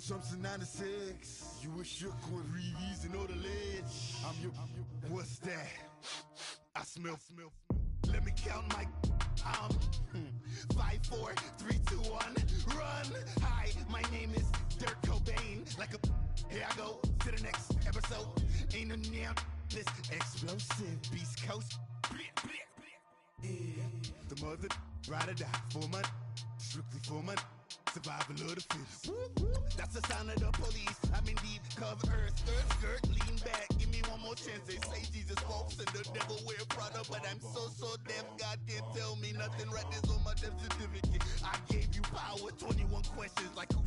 Something 96. You were shook with Reeves and all the ledge. I'm your. What's that? I smell. Let me count my. 5, 4, 3, 2, 1. Run. Hi, my name is Dirk Cobain. Like a. Here I go to the next episode. Ain't no damn this explosive Beast Coast. The mother ride or die for my. Strictly for my. Survival of the fittest. That's the sound of the police. I'm in deep cover earth. Skirt, lean back. Give me one more chance. They say Jesus walks and the devil wear Prada, but I'm so deaf. God can't tell me nothing. Right there's on my death certificate. I gave you power. 21 questions like who?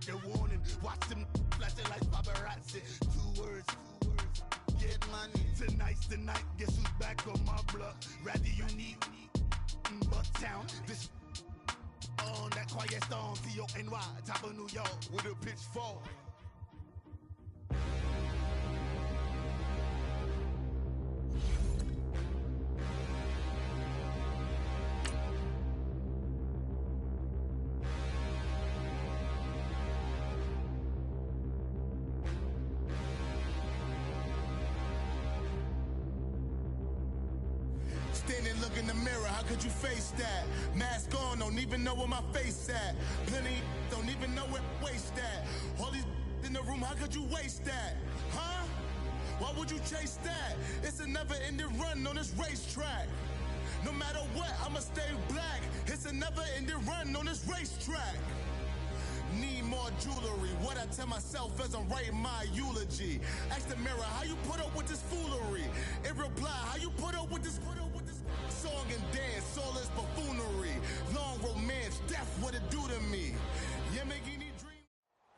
They're warning. Watch them flashing like paparazzi. 2 words. Get money. Tonight's the night. Guess who's back on my block? Rather unique. Bucktown. This. On that quiet storm, T-O-N-Y, top of New York, with a pitchfork. Standing, look in the mirror, how could you face that? Mask on, don't even know where my face at. Plenty, don't even know where waste at. All these in the room, how could you waste that? Huh? Why would you chase that? It's a never-ending run on this racetrack. No matter what, I'ma stay black. It's a never-ending run on this racetrack. Need more jewelry. What I tell myself as I'm writing my eulogy. Ask the mirror, how you put up with this foolery? In reply, how you put up with this song and dance, soulless buffoonery. Long romance, death, what it do to me. Yamagini dream.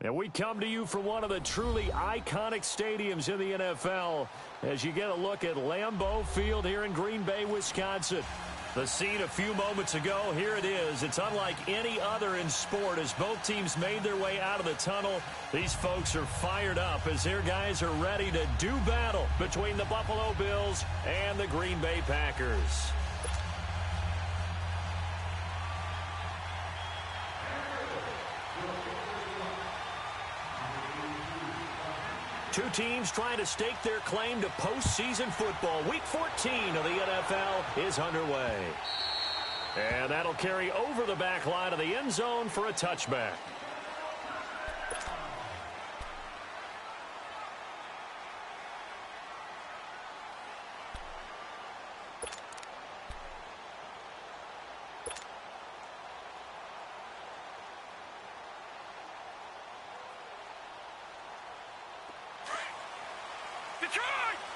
And we come to you from one of the truly iconic stadiums in the NFL as you get a look at Lambeau Field here in Green Bay, Wisconsin. The scene a few moments ago, here it is. It's unlike any other in sport as both teams made their way out of the tunnel. These folks are fired up as their guys are ready to do battle between the Buffalo Bills and the Green Bay Packers. Two teams trying to stake their claim to postseason football. Week 14 of the NFL is underway. And that'll carry over the back line of the end zone for a touchback.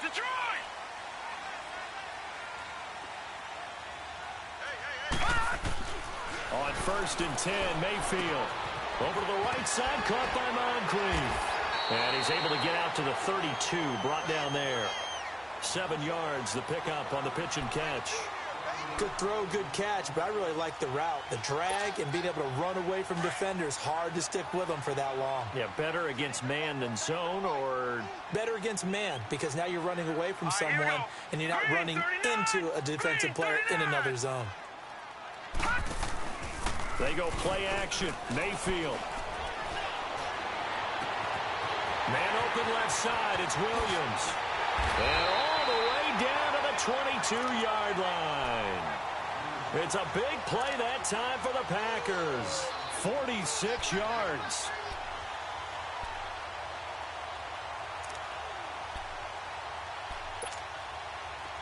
Detroit! On 1st and 10, Mayfield. Over to the right side, caught by Moncrief. And he's able to get out to the 32, brought down there. 7 yards, the pickup on the pitch and catch. Good throw, good catch, but I really like the route. The drag and being able to run away from defenders. Hard to stick with them for that long. Yeah, better against man than zone, or? Better against man, because now you're running away from someone and you're not running into a defensive player in another zone. They go play action. Mayfield. Man open left side. It's Williams. And all the way down to the 22-yard line. It's a big play that time for the Packers. 46 yards.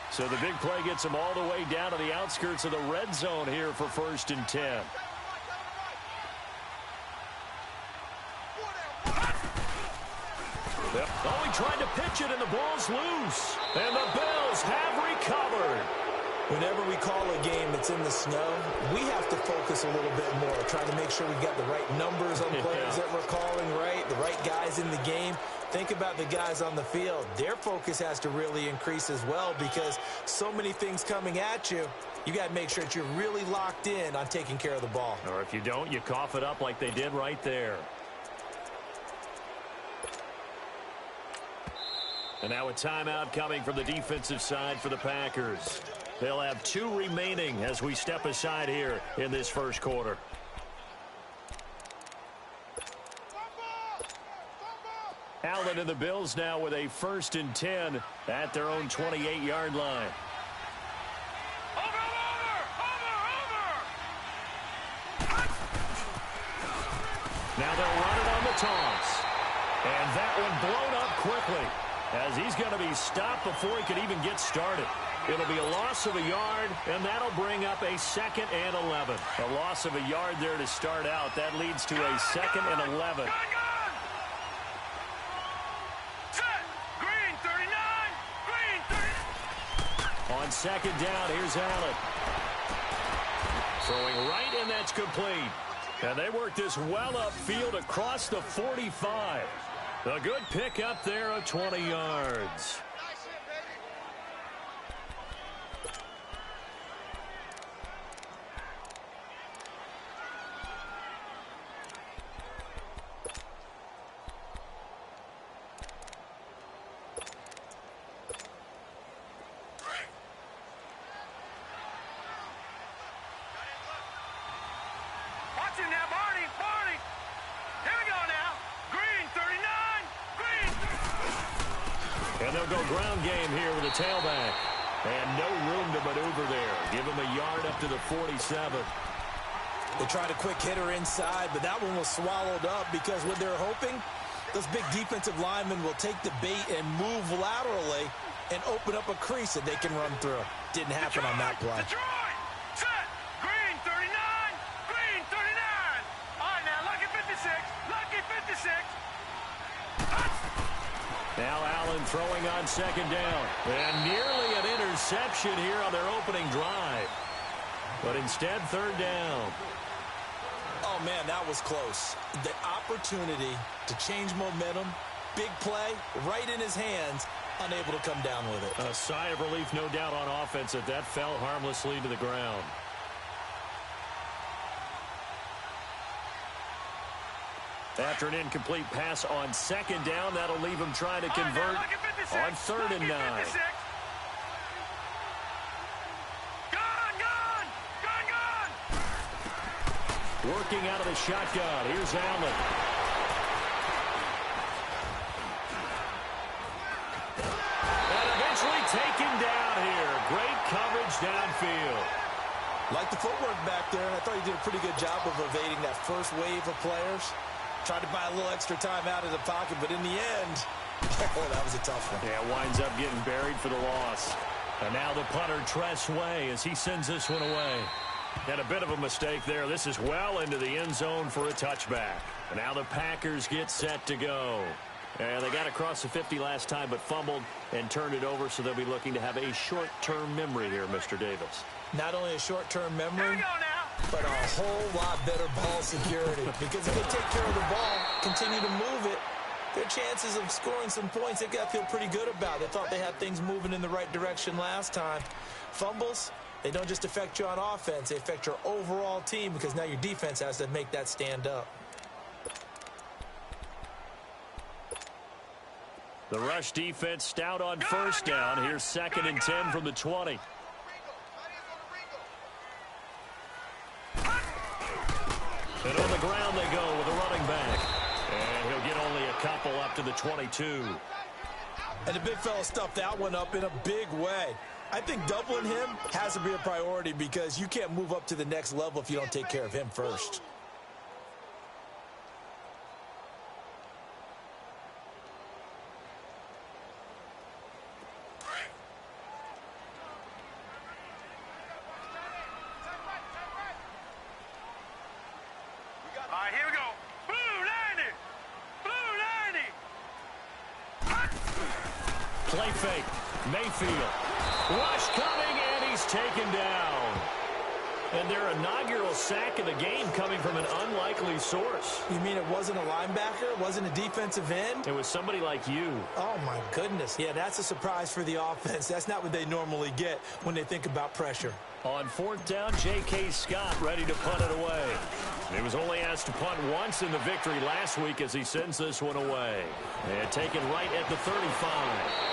So the big play gets them all the way down to the outskirts of the red zone here for 1st and 10. Oh, he tried to pitch it, and the ball's loose. And the Bills have recovered. Whenever we call a game that's in the snow, we have to focus a little bit more, trying to make sure we've got the right numbers on players that we're calling, right? The right guys in the game. Think about the guys on the field. Their focus has to really increase as well because so many things coming at you. You got to make sure that you're really locked in on taking care of the ball. Or if you don't, you cough it up like they did right there. And now a timeout coming from the defensive side for the Packers. They'll have 2 remaining as we step aside here in this first quarter. Allen and the Bills now with a 1st and 10 at their own 28-yard line. Now they'll run it on the toss. And that one blown up quickly as he's going to be stopped before he could even get started. It'll be a loss of a yard, and that'll bring up a 2nd and 11. A loss of a yard there to start out. That leads to a 2nd and 11. Set. Green 39. Green 30. On 2nd down, here's Allen. Throwing right, and that's complete. And they work this well upfield across the 45. A good pick up there of 20 yards. Now, Barney. Here we go now. Green 39. Green. And they'll go ground game here with a tailback. And no room to maneuver there. Give him a yard up to the 47. They tried a quick hitter inside, but that one was swallowed up because what they're hoping, those big defensive linemen will take the bait and move laterally and open up a crease that they can run through. Didn't happen on that play. Detroit. Set. Green 39. Green 39. All right, now, lucky 56. Lucky 56. Now Allen throwing on 2nd down. And nearly an interception here on their opening drive. But instead, 3rd down. Oh, man, that was close. The opportunity to change momentum, big play, right in his hands, unable to come down with it. A sigh of relief, no doubt, on offense that fell harmlessly to the ground. After an incomplete pass on 2nd down, that'll leave him trying to convert on 3rd and 9. Working out of the shotgun. Here's Allen. And eventually taken down here. Great coverage downfield. Like the footwork back there, and I thought he did a pretty good job of evading that first wave of players. Tried to buy a little extra time out of the pocket, but in the end, oh, that was a tough one. Yeah, winds up getting buried for the loss. And now the punter, Tress Way, as he sends this one away. And a bit of a mistake there. This is well into the end zone for a touchback. And now the Packers get set to go. And they got across the 50 last time, but fumbled and turned it over, so they'll be looking to have a short-term memory here, Mr. Davis. Not only a short-term memory, but a whole lot better ball security. Because if they take care of the ball, continue to move it, their chances of scoring some points, they've got to feel pretty good about. They thought they had things moving in the right direction last time. Fumbles, they don't just affect you on offense, they affect your overall team because now your defense has to make that stand up. The rush defense stout on 1st down. Here's 2nd and 10 from the 20. And on the ground they go with a running back. And he'll get only a couple up to the 22. And the big fella stuffed that one up in a big way. I think doubling him has to be a priority because you can't move up to the next level if you don't take care of him first. All right, here we go. Blue 90. Blue 90. Play fake. Mayfield. Rush coming, and he's taken down. And their inaugural sack of the game coming from an unlikely source. You mean it wasn't a linebacker? It wasn't a defensive end? It was somebody like you. Oh, my goodness. Yeah, that's a surprise for the offense. That's not what they normally get when they think about pressure. On 4th down, J.K. Scott ready to punt it away. He was only asked to punt once in the victory last week as he sends this one away. And taken right at the 35.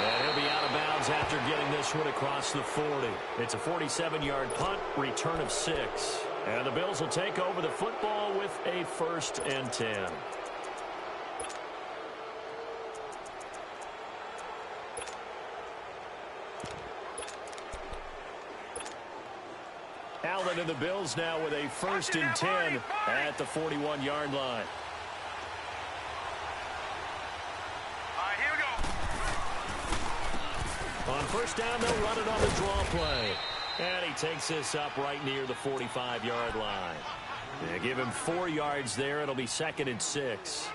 And he'll be out of bounds after getting this one across the 40. It's a 47-yard punt, return of 6. And the Bills will take over the football with a 1st and 10. Allen and the Bills now with a 1st and 10 at the 41-yard line. All right, here we go. On 1st down, they'll run it on the draw play. And he takes this up right near the 45-yard line. They give him 4 yards there. It'll be 2nd and 6.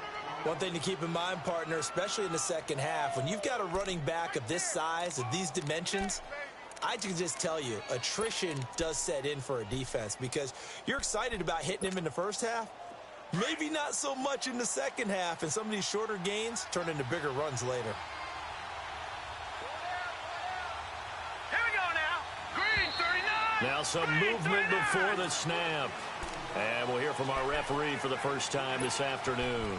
One thing to keep in mind, partner, especially in the second half, when you've got a running back of this size, of these dimensions, I can just tell you, attrition does set in for a defense because you're excited about hitting him in the first half. Maybe not so much in the second half, and some of these shorter gains turn into bigger runs later. Here we go now. Green 39. Now some Green movement 39. before the snap. And we'll hear from our referee for the first time this afternoon.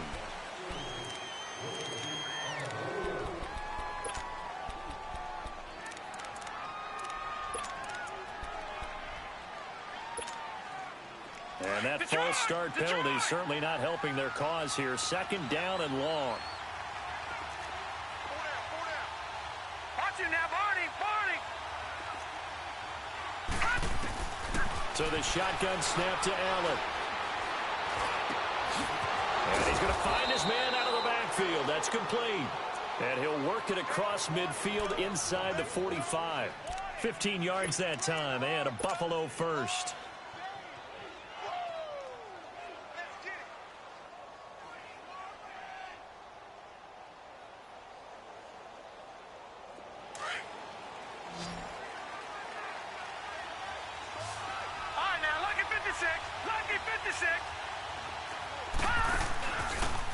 And that false start penalty certainly not helping their cause here. 2nd down and long. Watch him now, Barney. So the shotgun snap to Allen. And he's going to find his man out of the backfield. That's complete. And he'll work it across midfield inside the 45. 15 yards that time and a Buffalo first.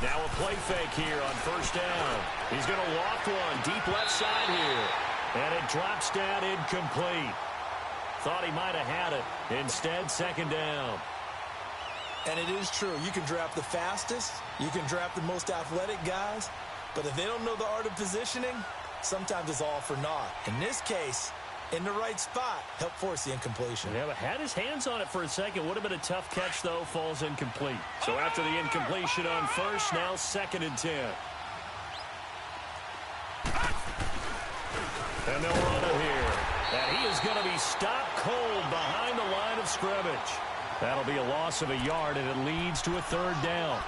Now a play fake here on 1st down. He's going to loft one deep left side here. And it drops down incomplete. Thought he might have had it. Instead, 2nd down. And it is true. You can draft the fastest. You can draft the most athletic guys. But if they don't know the art of positioning, sometimes it's all for naught. In this case, in the right spot, help force the incompletion. Yeah, but had his hands on it for a second. Would have been a tough catch, though. Falls incomplete. So after the incompletion on 1st, now 2nd and 10. And they'll run it here. And he is going to be stopped cold behind the line of scrimmage. That'll be a loss of a yard, and it leads to a 3rd down.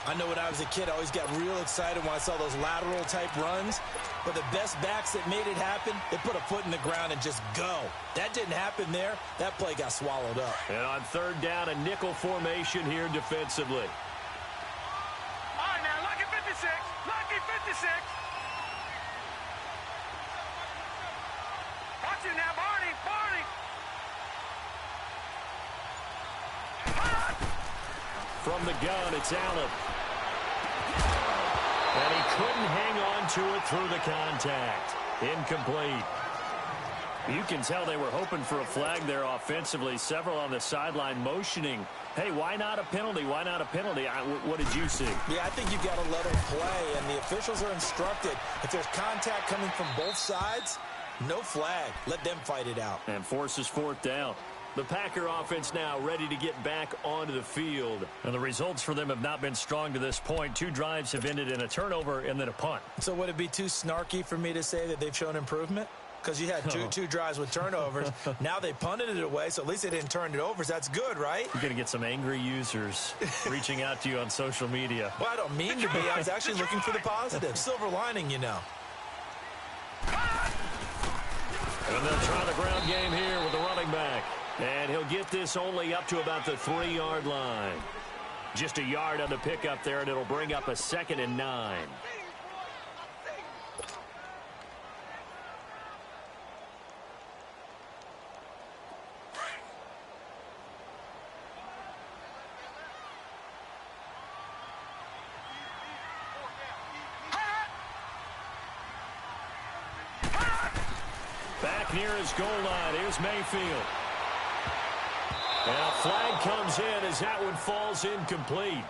I know when I was a kid, I always got real excited when I saw those lateral-type runs. But the best backs that made it happen, they put a foot in the ground and just go. That didn't happen there. That play got swallowed up. And on 3rd down, a nickel formation here defensively. All right, now, lucky 56. Lucky 56. Watch it now, Barney. From the gun, it's Allen. And he couldn't hang on to it through the contact. Incomplete. You can tell they were hoping for a flag there offensively. Several on the sideline motioning. Hey, why not a penalty? Why not a penalty? What did you see? Yeah, I think you've got to let them play, and the officials are instructed. If there's contact coming from both sides, no flag. Let them fight it out. And forces 4th down. The Packer offense now ready to get back onto the field. And the results for them have not been strong to this point. 2 drives have ended in a turnover and then a punt. So would it be too snarky for me to say that they've shown improvement? Because you had two drives with turnovers. Now they punted it away, so at least they didn't turn it over. So that's good, right? You're going to get some angry users reaching out to you on social media. Well, I don't mean to be. I was actually looking for the positive. Silver lining, you know. And they'll try the ground game here with the running back. And he'll get this only up to about the 3-yard line. Just a yard on the pickup there, and it'll bring up a 2nd and 9. Back near his goal line, here's Mayfield. And a flag comes in as that one falls incomplete.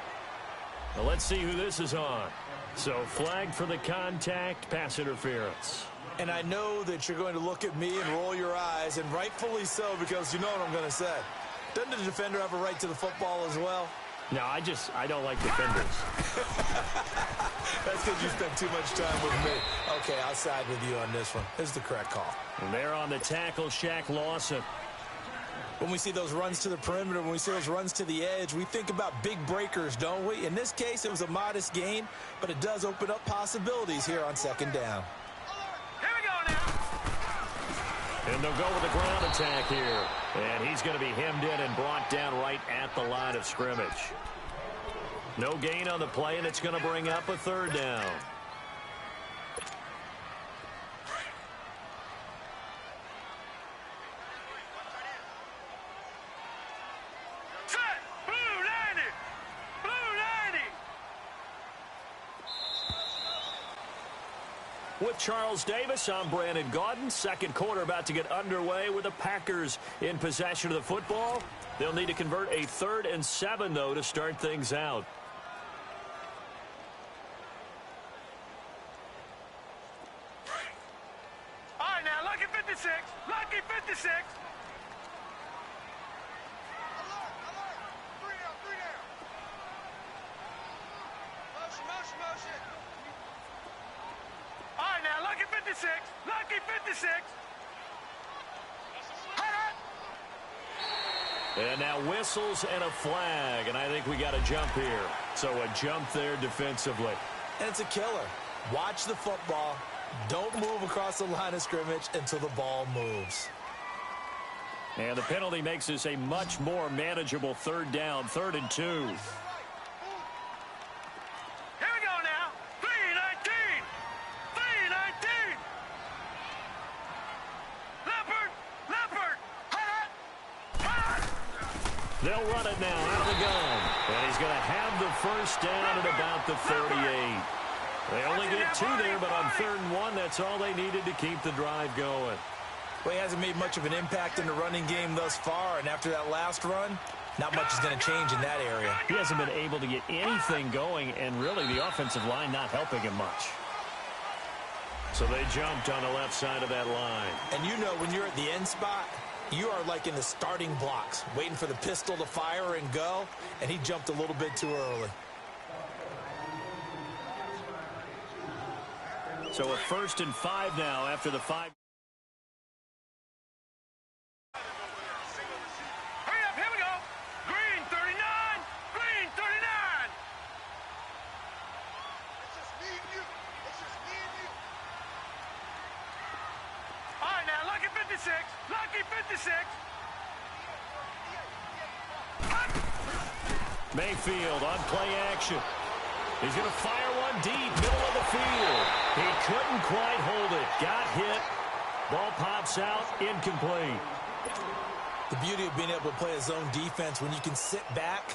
Now let's see who this is on. So flag for the contact, pass interference. And I know that you're going to look at me and roll your eyes, and rightfully so, because you know what I'm going to say. Doesn't the defender have a right to the football as well? No, I don't like defenders. That's because you spent too much time with me. Okay, I'll side with you on this one. This is the correct call. And there on the tackle, Shaq Lawson. When we see those runs to the perimeter, when we see those runs to the edge, we think about big breakers, don't we? In this case, it was a modest gain, but it does open up possibilities here on second down. Here we go now. And they'll go with the ground attack here. And he's going to be hemmed in and brought down right at the line of scrimmage. No gain on the play, and it's going to bring up a third down. With Charles Davis, I'm Brandon Gaudin. Second quarter about to get underway with the Packers in possession of the football. They'll need to convert a 3rd and 7, though, to start things out. All right, now, lucky 56. Lucky 56. Alert, alert. 3 down, 3 down. Motion. All right, now, lucky 56. Lucky 56. And now whistles and a flag, and I think we got a jump here. So a jump there defensively. And it's a killer. Watch the football. Don't move across the line of scrimmage until the ball moves. And the penalty makes this a much more manageable 3rd down, 3rd and 2. Here we go now. 3-19. 3-19. Leopard. They'll run it now out of the gun. And he's going to have the first down at about the 38. They only get 2 there, but on 3rd and 1, that's all they needed to keep the drive going. Well, he hasn't made much of an impact in the running game thus far, and after that last run, not much is going to change in that area. He hasn't been able to get anything going, and really the offensive line not helping him much. So they jumped on the left side of that line. And you know when you're at the end spot, you are like in the starting blocks, waiting for the pistol to fire and go, and he jumped a little bit too early. So a 1st and 5 now after the 5. Hurry up, here we go. Green 39. Green 39. It's just me and you. All right, now, lucky 56. Lucky 56. Mayfield on play action. He's going to fire one deep, middle of the field. He couldn't quite hold it. Got hit. Ball pops out, incomplete. The beauty of being able to play a zone defense when you can sit back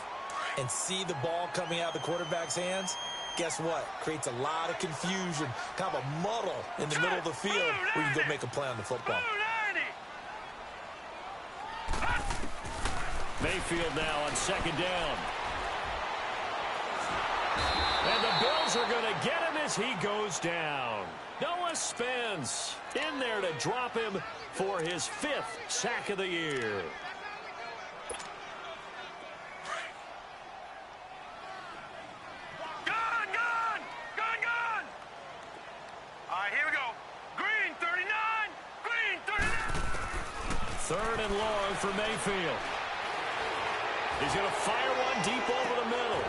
and see the ball coming out of the quarterback's hands, guess what? Creates a lot of confusion, kind of a muddle in the middle of the field where you can go make a play on the football. Mayfield now on 2nd down. And the Bills are going to get him as he goes down. Noah Spence in there to drop him for his 5th sack of the year. Gone! All right, here we go. Green 39. Green 39. 3rd and long for Mayfield. He's going to fire one deep over the middle.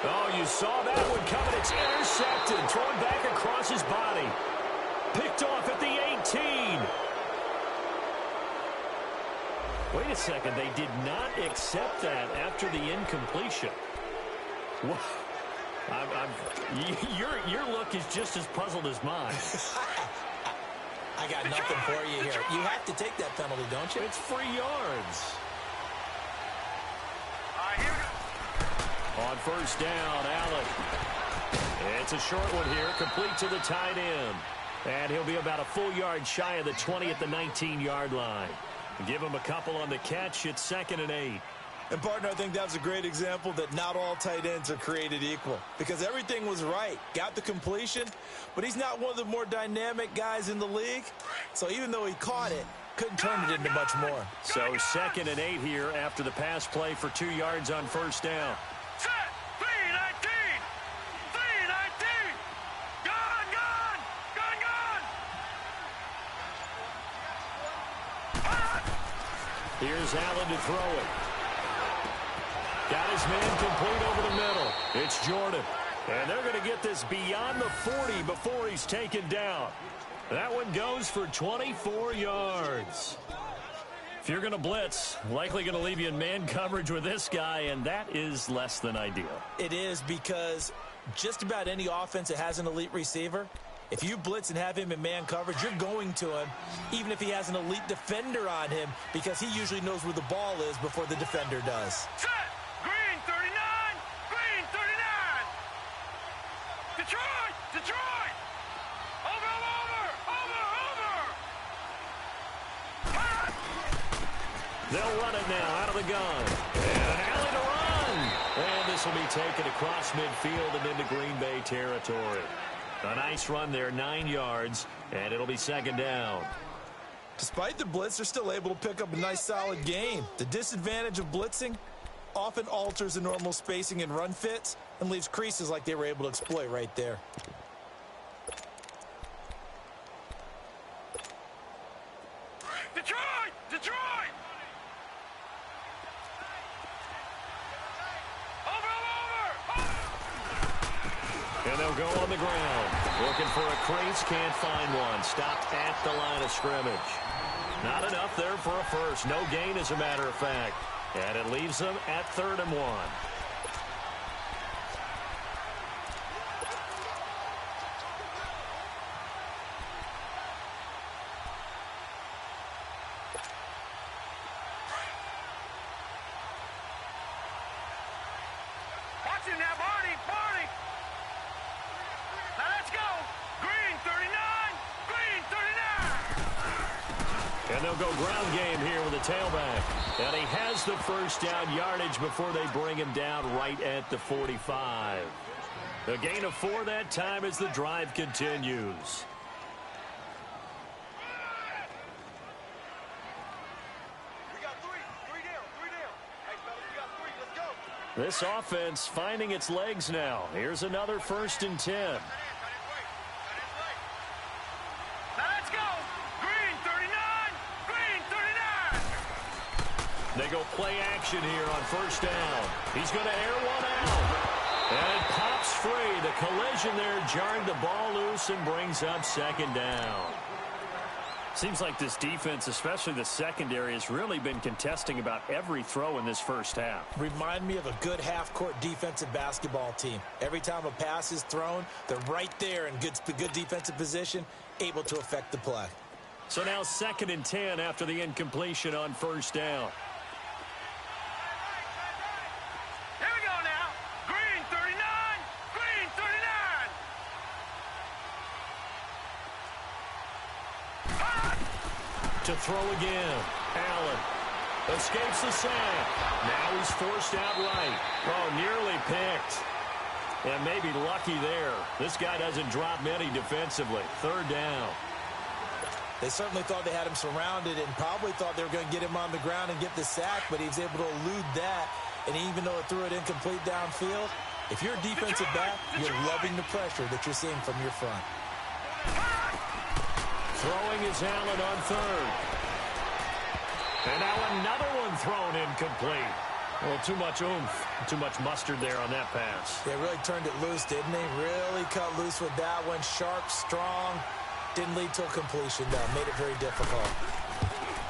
Oh, you saw that one coming. It's intercepted. Thrown back across his body. Picked off at the 18. Wait a second. They did not accept that after the incompletion. Your look is just as puzzled as mine. I got nothing for you here. You have to take that penalty, don't you? It's free yards. Here we go. On 1st down, Allen. It's a short one here, complete to the tight end. And he'll be about a full yard shy of the 20 at the 19-yard line. Give him a couple on the catch. It's 2nd and 8. And, partner, I think that was a great example that not all tight ends are created equal. Because everything was right. Got the completion, but he's not one of the more dynamic guys in the league. So even though he caught it, couldn't turn it into much more. So 2nd and 8 here after the pass play for 2 yards on 1st down. Set. 3-19. 3-19. Gone. Here's Allen to throw it. Got his man complete over the middle. It's Jordan. And they're going to get this beyond the 40 before he's taken down. That one goes for 24 yards. If you're going to blitz, likely going to leave you in man coverage with this guy, and that is less than ideal. It is, because just about any offense that has an elite receiver, if you blitz and have him in man coverage, you're going to him, even if he has an elite defender on him, because he usually knows where the ball is before the defender does. Set. Green 39. Green 39. Detroit. Detroit. Over. They'll run it now out of the gun. And Allen to run. And this will be taken across midfield and into Green Bay territory. A nice run there, 9 yards, and it'll be second down. Despite the blitz, they're still able to pick up a nice, solid gain. The disadvantage of blitzing often alters the normal spacing and run fits and leaves creases like they were able to exploit right there. Detroit. Detroit. And they'll go on the ground. Looking for a crease, can't find one. Stopped at the line of scrimmage. Not enough there for a first. No gain, as a matter of fact. And it leaves them at 3rd and 1. Watch him now, Barney. Barney. Now let's go. Green 39. Green 39. And they'll go ground game here with the tailback. And he has the first down yardage before they bring him down right at the 45. A gain of 4 that time as the drive continues. We got 3. 3 down. 3 down. Hey, fellas, we got 3. Let's go. This offense finding its legs now. Here's another 1st and 10. Now let's go. Green 39. Green 39. They go play action here on 1st down. He's going to air one out. And it pops free. The collision there jarring the ball loose and brings up 2nd down. Seems like this defense, especially the secondary, has really been contesting about every throw in this first half. Remind me of a good half-court defensive basketball team. Every time a pass is thrown, they're right there in good defensive position, able to affect the play. So now 2nd and 10 after the incompletion on 1st down. Here we go now. Green 39. Green 39. To throw again. Allen escapes the sack. Now he's forced out right. Oh, nearly picked. And maybe lucky there. This guy doesn't drop many defensively. 3rd down. They certainly thought they had him surrounded and probably thought they were going to get him on the ground and get the sack, but he was able to elude that. And even though it threw it incomplete downfield, if you're a defensive back, you're loving the pressure that you're seeing from your front. Throwing is Allen on 3rd. And now another one thrown incomplete. Well, too much oomph, too much mustard there on that pass. They really turned it loose, didn't they? Really cut loose with that one. Sharp, strong. Didn't lead to a completion, though. Made it very difficult.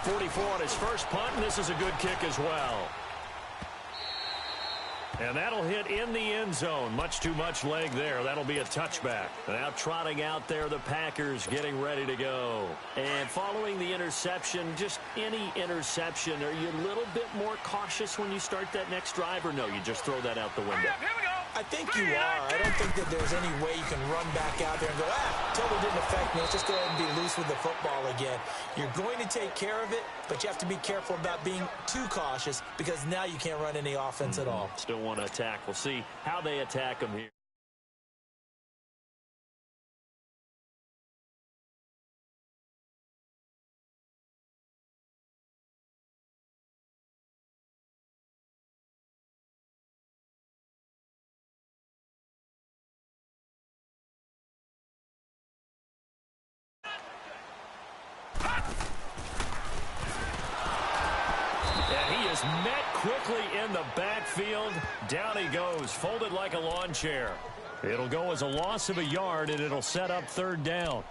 44 on his first punt, and this is a good kick as well. And that'll hit in the end zone. Much too much leg there. That'll be a touchback. Now trotting out there, the Packers getting ready to go. And following the interception, just any interception, are you a little bit more cautious when you start that next drive, or no, you just throw that out the window? Here we go. I think you are. I don't think that there's any way you can run back out there and go, totally didn't affect me. Let's just go ahead and be loose with the football again. You're going to take care of it, but you have to be careful about being too cautious because now you can't run any offense at all. Still want to attack. We'll see how they attack them here. is met quickly in the backfield. Down he goes, folded like a lawn chair. It'll go as a loss of a yard, and it'll set up third down.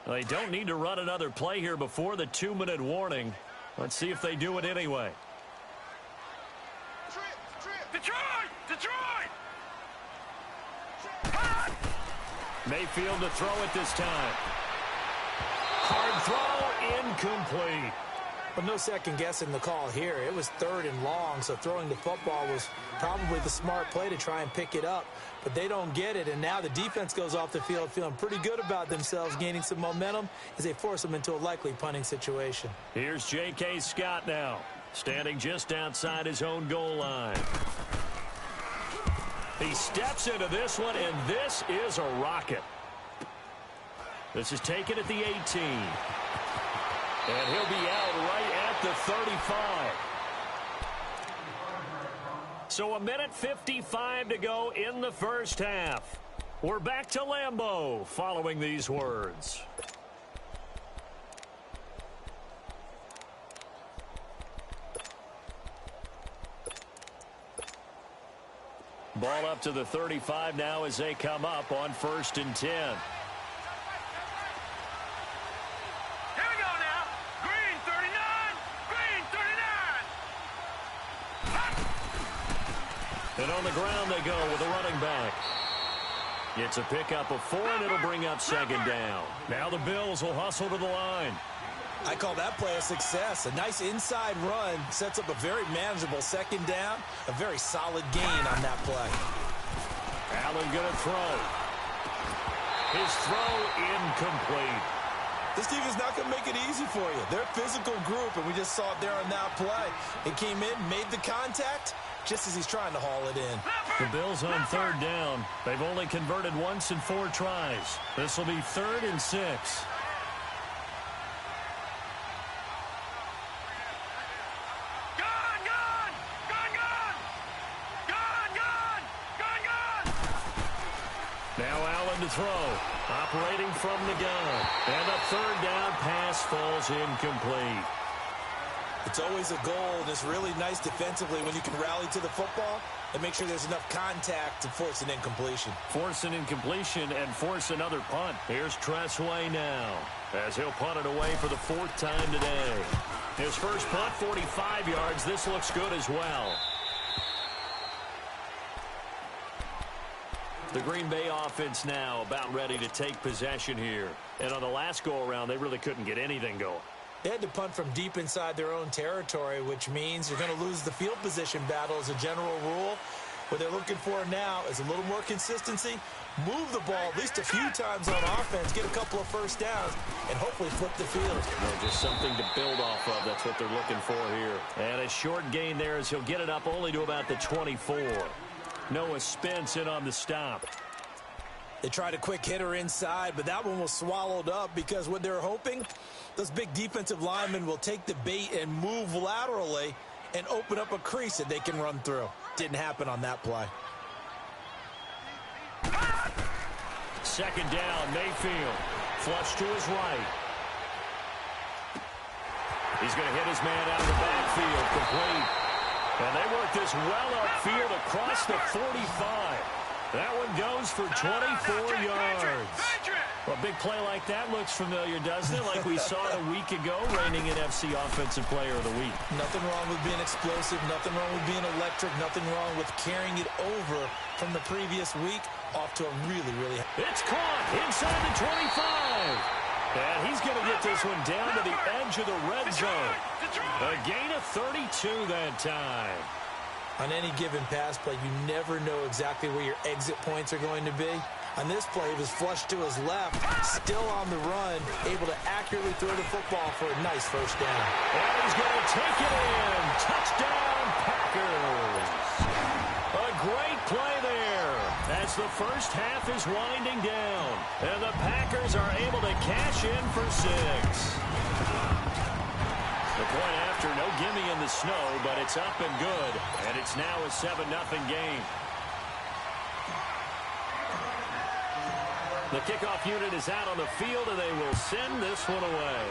They don't need to run another play here before the 2-minute warning. Let's see if they do it anyway. Detroit! Mayfield to throw it this time. Hard throw, incomplete. But no second guessing the call here. It was 3rd and long, so throwing the football was probably the smart play to try and pick it up. But they don't get it, and now the defense goes off the field feeling pretty good about themselves, gaining some momentum as they force them into a likely punting situation. Here's J.K. Scott now, standing just outside his own goal line. He steps into this one, and this is a rocket. This is taken at the 18. And he'll be out right at the 35. So 1:55 to go in the first half. We're back to Lambeau following these words. Ball up to the 35 now as they come up on 1st and 10. And on the ground they go with a running back. It's a pickup of 4, and it'll bring up 2nd down. Now the Bills will hustle to the line. I call that play a success. A nice inside run sets up a very manageable 2nd down. A very solid gain on that play. Allen going to throw. His throw incomplete. This team is not going to make it easy for you. They're a physical group, and we just saw it there on that play. It came in, made the contact, just as he's trying to haul it in. The Bills on 3rd down. They've only converted once in 4 tries. This will be 3rd and 6. Now Allen to throw. Operating from the gun. And a 3rd down pass falls incomplete. It's always a goal, and it's really nice defensively when you can rally to the football and make sure there's enough contact to force an incompletion. Force an incompletion and force another punt. Here's Tressway now as he'll punt it away for the 4th time today. His first punt, 45 yards. This looks good as well. The Green Bay offense now about ready to take possession here. And on the last go-around, they really couldn't get anything going. They had to punt from deep inside their own territory, which means you're going to lose the field position battle as a general rule. What they're looking for now is a little more consistency, move the ball at least a few times on offense, get a couple of first downs, and hopefully flip the field. Well, just something to build off of. That's what they're looking for here. And a short gain there as he'll get it up only to about the 24. Noah Spence in on the stop. They tried a quick hitter inside, but that one was swallowed up because what they're hoping, those big defensive linemen will take the bait and move laterally and open up a crease that they can run through. Didn't happen on that play. 2nd down, Mayfield. Flush to his right. He's going to hit his man out of the backfield, complete. And they work this well upfield across the 45. That one goes for 24 yards. Well, a big play like that looks familiar, doesn't it? Like we saw it a week ago, reigning NFC Offensive Player of the Week. Nothing wrong with being explosive. Nothing wrong with being electric. Nothing wrong with carrying it over from the previous week off to a really, really... It's caught inside the 25. And he's going to get this one down to the edge of the red zone. A gain of 32 that time. On any given pass play, you never know exactly where your exit points are going to be. On this play, he was flushed to his left, still on the run, able to accurately throw the football for a nice first down. And he's going to take it in. Touchdown, Packers. A great play there as the first half is winding down. And the Packers are able to cash in for 6. The point after, no gimme in the snow, but it's up and good. And it's now a 7-0 game. The kickoff unit is out on the field, and they will send this one away.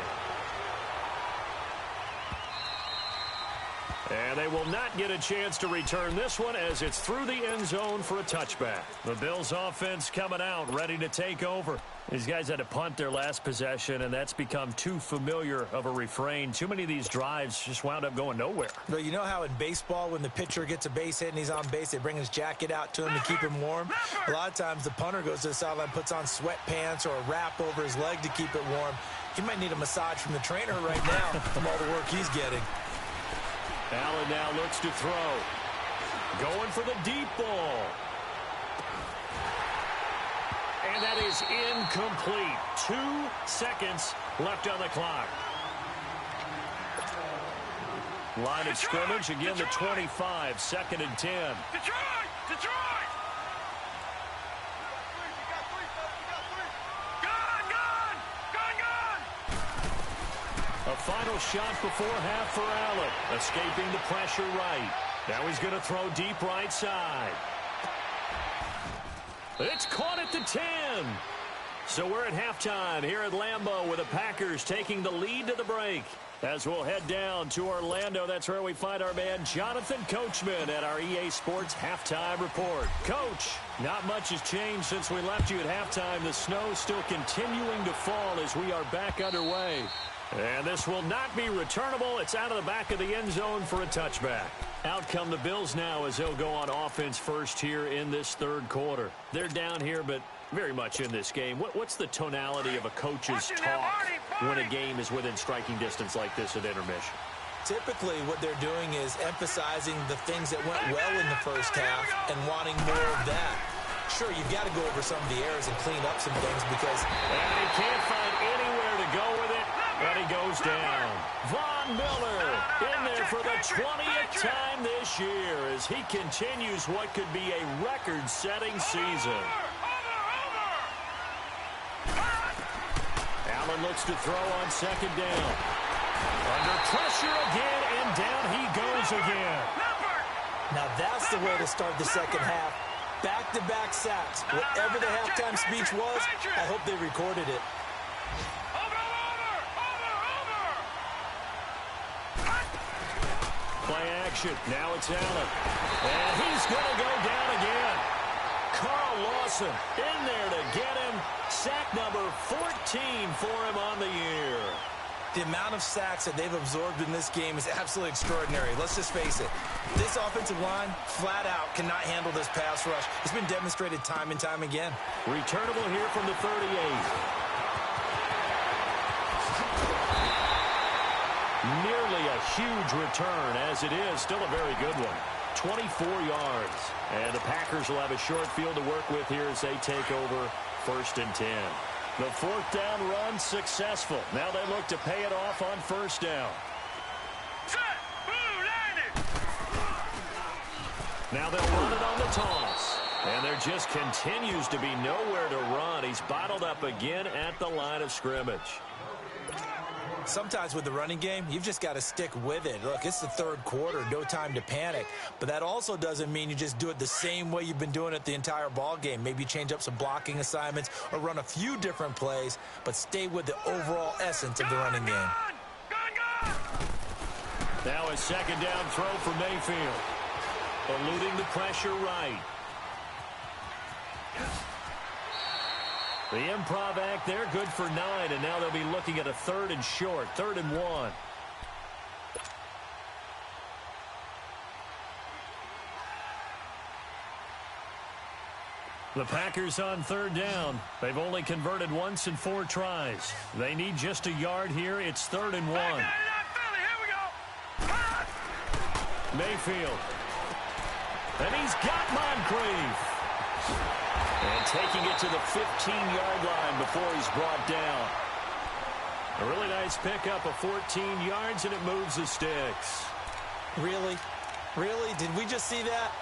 And they will not get a chance to return this one as it's through the end zone for a touchback. The Bills offense coming out, ready to take over. These guys had to punt their last possession, and that's become too familiar of a refrain. Too many of these drives just wound up going nowhere. But you know how in baseball, when the pitcher gets a base hit and he's on base, they bring his jacket out to him to keep him warm? A lot of times the punter goes to the sideline, puts on sweatpants or a wrap over his leg to keep it warm. He might need a massage from the trainer right now from all the work he's getting. Allen now looks to throw. Going for the deep ball. And that is incomplete. 2 seconds left on the clock. Line of scrimmage, again the 25, 2nd and 10. Detroit! A final shot before half for Allen. Escaping the pressure right. Now he's going to throw deep right side. It's caught at the 10. So we're at halftime here at Lambeau with the Packers taking the lead to the break. As we'll head down to Orlando, that's where we find our man Jonathan Coachman at our EA Sports Halftime Report. Coach, not much has changed since we left you at halftime. The snow still continuing to fall as we are back underway. And this will not be returnable. It's out of the back of the end zone for a touchback. Out come the Bills now as they'll go on offense first here in this third quarter. They're down here, but very much in this game. What's the tonality of a coach's talk when a game is within striking distance like this at intermission? Typically, what they're doing is emphasizing the things that went well in the first half and wanting more of that. Sure, you've got to go over some of the errors and clean up some things because... And he can't find anywhere to go with it, and he goes down. Von Miller in there for the 20th time this year as he continues what could be a record-setting season. Allen looks to throw on 2nd down. Under pressure again, and down he goes again. Now that's the way to start the second half. Back-to-back sacks. Whatever the halftime speech was, I hope they recorded it. Play action. Now it's Allen. And he's going to go down again. Carl Lawson in there to get him. Sack number 14 for him on the year. The amount of sacks that they've absorbed in this game is absolutely extraordinary. Let's just face it. This offensive line, flat out, cannot handle this pass rush. It's been demonstrated time and time again. Returnable here from the 38. Nearly a huge return, as it is. Still a very good one. 24 yards. And the Packers will have a short field to work with here as they take over 1st and 10. The 4th down run successful. Now they look to pay it off on 1st down. Now they'll run it on the toss. And there just continues to be nowhere to run. He's bottled up again at the line of scrimmage. Sometimes with the running game, you've just got to stick with it. Look, it's the third quarter, no time to panic. But that also doesn't mean you just do it the same way you've been doing it the entire ball game. Maybe change up some blocking assignments or run a few different plays, but stay with the overall essence of the running game. Now a 2nd down throw for Mayfield. Eluding the pressure right. The improv act there, good for 9, and now they'll be looking at a 3rd and short, 3rd and 1. The Packers on 3rd down. They've only converted once in 4 tries. They need just a yard here. It's 3rd and 1. Mayfield. And he's got Moncrief. And taking it to the 15-yard line before he's brought down. A really nice pickup of 14 yards, and it moves the sticks. Really? Really? Did we just see that?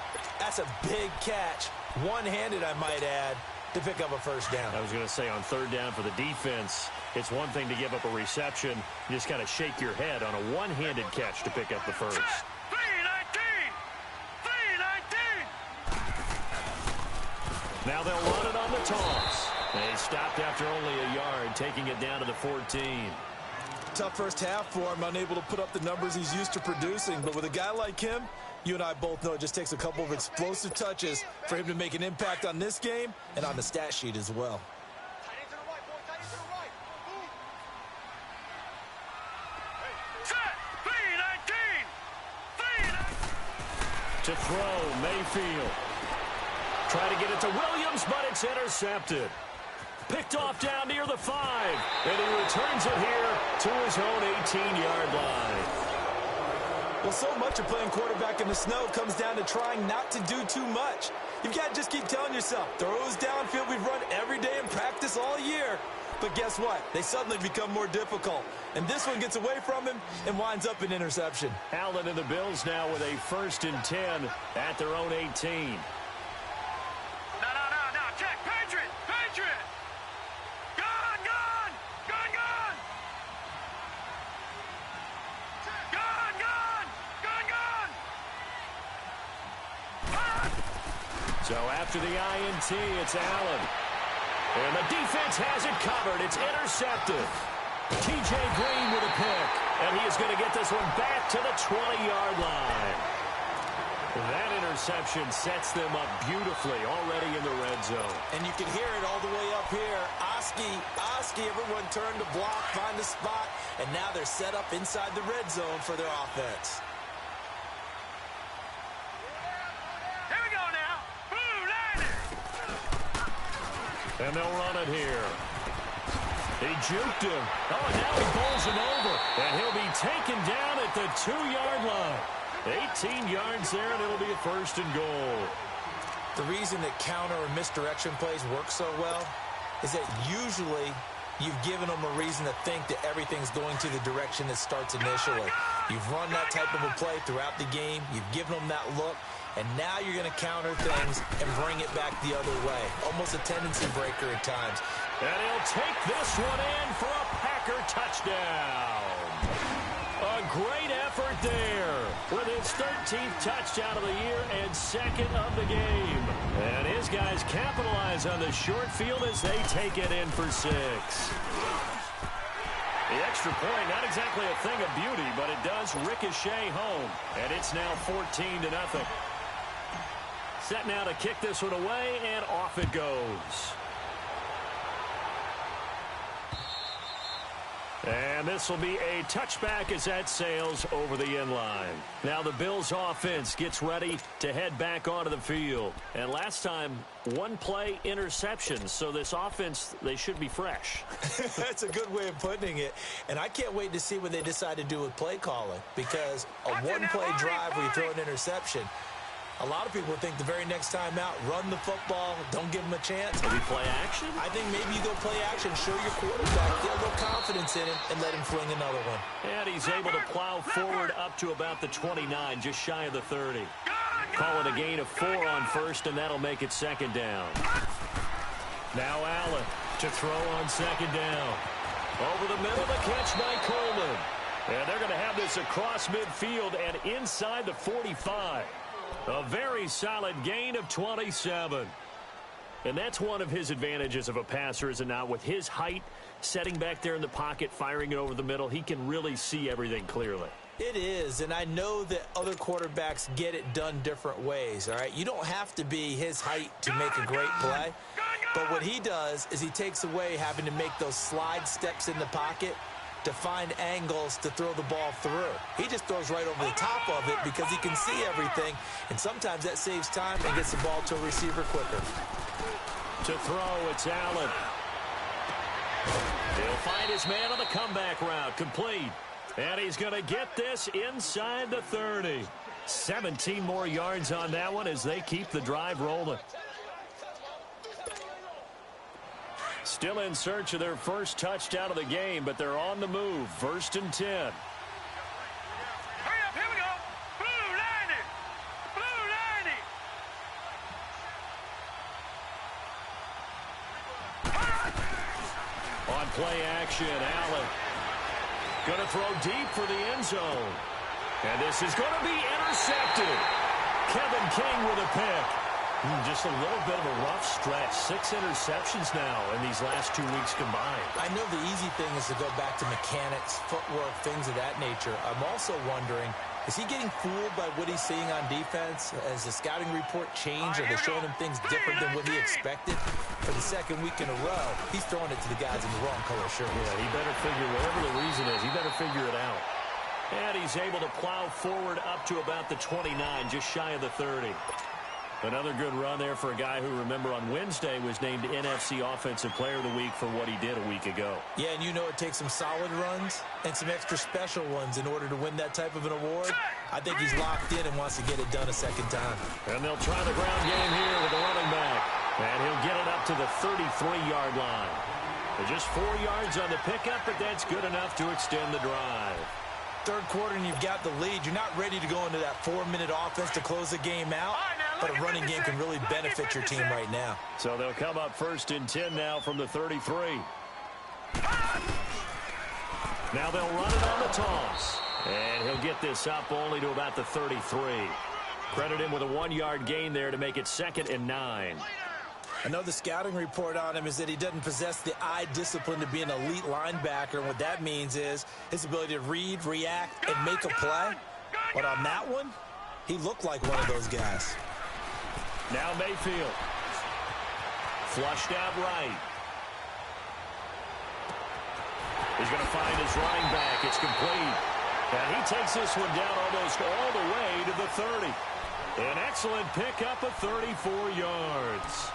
That's a big catch. One-handed, I might add, to pick up a 1st down. I was going to say on 3rd down for the defense, it's one thing to give up a reception. You just kind of shake your head on a one-handed catch to pick up the 1st. Now they'll run it on the toss. They stopped after only a yard, taking it down to the 14. Tough first half for him, unable to put up the numbers he's used to producing. But with a guy like him, you and I both know it just takes a couple of explosive touches for him to make an impact on this game and on the stat sheet as well. To throw, Mayfield. Try to get it to Williams, but it's intercepted. Picked off down near the 5. And he returns it here to his own 18-yard line. Well, so much of playing quarterback in the snow comes down to trying not to do too much. You've got to just keep telling yourself, throws downfield we've run every day in practice all year. But guess what? They suddenly become more difficult. And this one gets away from him and winds up an interception. Allen and the Bills now with a 1st and 10 at their own 18. No. Check. Patriot. Gone. Gone. So after the INT, it's Allen. And the defense has it covered. It's intercepted. T.J. Green with a pick. And he is going to get this one back to the 20-yard line. That interception sets them up beautifully already in the red zone. And you can hear it all the way up here. Oski, everyone turned to block, find a spot, and now they're set up inside the red zone for their offense. Here we go now. Blue line. And they'll run it here. He juked him. Oh, and now he bowls him over. And he'll be taken down at the 2-yard line. 18 yards there, and it'll be a 1st and goal. The reason that counter or misdirection plays work so well is that usually you've given them a reason to think that everything's going to the direction that starts initially. You've run that type of a play throughout the game. You've given them that look. And now you're going to counter things and bring it back the other way. Almost a tendency breaker at times. And he'll take this one in for a Packer touchdown. A great effort there with his 13th touchdown of the year and 2nd of the game. And his guys capitalize on the short field as they take it in for 6. The extra point, not exactly a thing of beauty, but it does ricochet home. And it's now 14-0. Set now to kick this one away, and off it goes. And this will be a touchback as that sails over the end line. Now the Bills offense gets ready to head back onto the field. And last time, 1 play interception. So this offense, they should be fresh. That's a good way of putting it. And I can't wait to see what they decide to do with play calling. Because a 1-play drive where you throw an interception, a lot of people think the very next time out, run the football, don't give them a chance. Maybe play action? I think maybe you go play action, show your quarterback, get a little confidence in him, and let him fling another one. And he's able to plow forward up to about the 29, just shy of the 30. Call it a gain of 4 on 1st, and that'll make it 2nd down. Now Allen to throw on 2nd down. Over the middle, the catch by Coleman. And they're going to have this across midfield and inside the 45. A very solid gain of 27. And that's one of his advantages of a passer, is it not? With his height, setting back there in the pocket, firing it over the middle, he can really see everything clearly. It is, and I know that other quarterbacks get it done different ways, all right? You don't have to be his height to make a great play. But what he does is he takes away having to make those slide steps in the pocket to find angles to throw the ball through. He just throws right over the top of it because he can see everything, and sometimes that saves time and gets the ball to a receiver quicker. To throw, it's Allen. He'll find his man on the comeback route, complete. And he's going to get this inside the 30. 17 more yards on that one as they keep the drive rolling. Still in search of their first touchdown of the game, but they're on the move. 1st and 10. Hurry up, here we go. Blue line. On play action, Allen going to throw deep for the end zone. And this is going to be intercepted. Kevin King with a pick. Just a little bit of a rough stretch. 6 interceptions now in these last 2 weeks combined. I know the easy thing is to go back to mechanics, footwork, things of that nature. I'm also wondering, is he getting fooled by what he's seeing on defense? Has the scouting report changed? Are they showing him things different than what he expected? For the second week in a row, he's throwing it to the guys in the wrong color shirts. Yeah, he better figure, whatever the reason is, he better figure it out. And he's able to plow forward up to about the 29, just shy of the 30. Another good run there for a guy who, remember, on Wednesday was named NFC Offensive Player of the Week for what he did a week ago. Yeah, and you know it takes some solid runs and some extra special ones in order to win that type of an award. I think he's locked in and wants to get it done a second time. And they'll try the ground game here with the running back. And he'll get it up to the 33-yard line. Just 4 yards on the pickup, but that's good enough to extend the drive. Third quarter and you've got the lead. You're not ready to go into that 4-minute offense to close the game out, but a running game can really benefit your team right now. So they'll come up 1st and 10 now from the 33. Now they'll run it on the toss. And he'll get this up only to about the 33. Credit him with a 1-yard gain there to make it 2nd and 9. I know the scouting report on him is that he doesn't possess the eye discipline to be an elite linebacker. And what that means is his ability to read, react, and make a play. But on that one, he looked like one of those guys. Now Mayfield. Flushed out right. He's going to find his running back. It's complete. And he takes this one down almost all the way to the 30. An excellent pickup of 34 yards.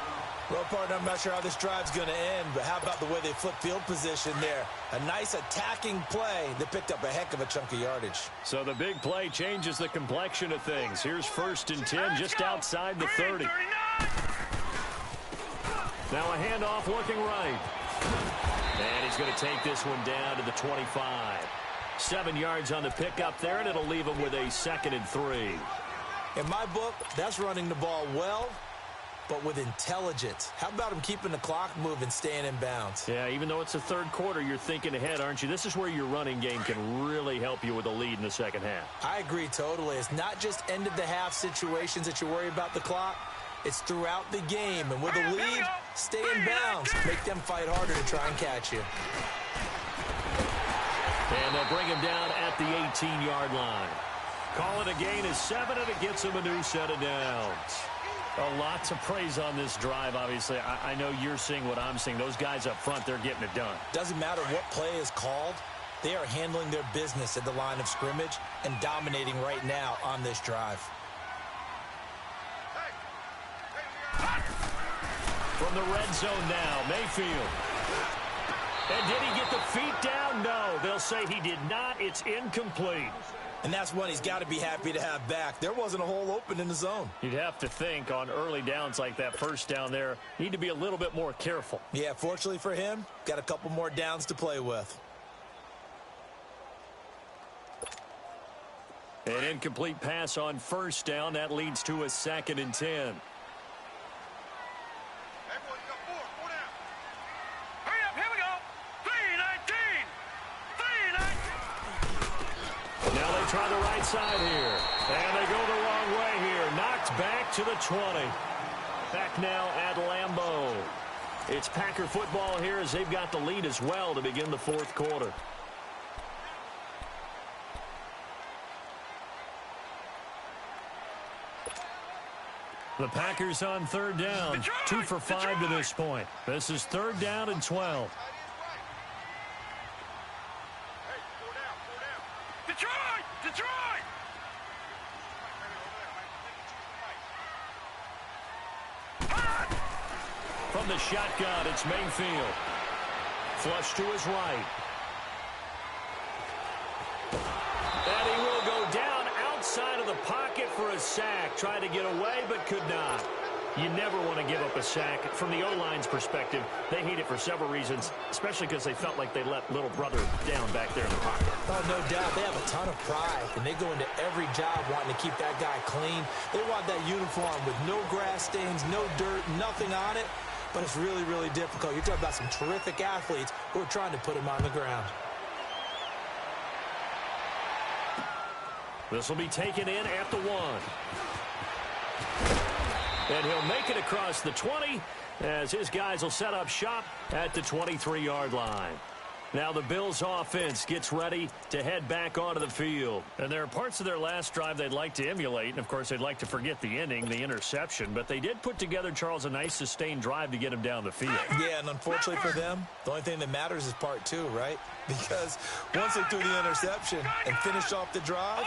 Well, partner, I'm not sure how this drive's going to end, but how about the way they flip field position there? A nice attacking play that picked up a heck of a chunk of yardage. So the big play changes the complexion of things. Here's 1st and 10 just outside the 30. Now a handoff looking right. And he's going to take this one down to the 25. 7 yards on the pickup there, and it'll leave him with a 2nd and 3. In my book, that's running the ball well, but with intelligence. How about him keeping the clock moving, staying in bounds? Yeah, even though it's the third quarter, you're thinking ahead, aren't you? This is where your running game can really help you with a lead in the second half. I agree totally. It's not just end-of-the-half situations that you worry about the clock. It's throughout the game. And with a lead, stay in bounds. Make them fight harder to try and catch you. And they'll bring him down at the 18-yard line. Call it a gain of 7, and it gets him a new set of downs. A lot to praise on this drive, obviously. I know you're seeing what I'm seeing. Those guys up front, they're getting it done. Doesn't matter what play is called. They are handling their business at the line of scrimmage and dominating right now on this drive. From the red zone now, Mayfield. And did he get the feet down? No. They'll say he did not. It's incomplete. And that's one he's got to be happy to have back. There wasn't a hole open in the zone. You'd have to think on early downs like that, first down there, need to be a little bit more careful. Yeah, fortunately for him, got a couple more downs to play with. An incomplete pass on first down. That leads to a 2nd and 10. Try the right side here. And they go the wrong way here. Knocked back to the 20. Back now at Lambeau. It's Packer football here as they've got the lead as well to begin the fourth quarter. The Packers on 3rd down. 2 for 5 to this point. This is 3rd down and 12. From the shotgun, it's Mayfield. Flush to his right. And he will go down outside of the pocket for a sack. Tried to get away, but could not. You never want to give up a sack. From the O-line's perspective, they hate it for several reasons, especially because they felt like they let little brother down back there in the pocket. Oh, no doubt. They have a ton of pride, and they go into every job wanting to keep that guy clean. They want that uniform with no grass stains, no dirt, nothing on it. But it's really, really difficult. You're talking about some terrific athletes who are trying to put him on the ground. This will be taken in at the 1. And he'll make it across the 20 as his guys will set up shop at the 23-yard line. Now the Bills offense gets ready to head back onto the field. And there are parts of their last drive they'd like to emulate. And, of course, they'd like to forget the inning, the interception. But they did put together, Charles, a nice sustained drive to get him down the field. Yeah, and unfortunately for them, the only thing that matters is part two, right? Because once they threw the interception and finished off the drive,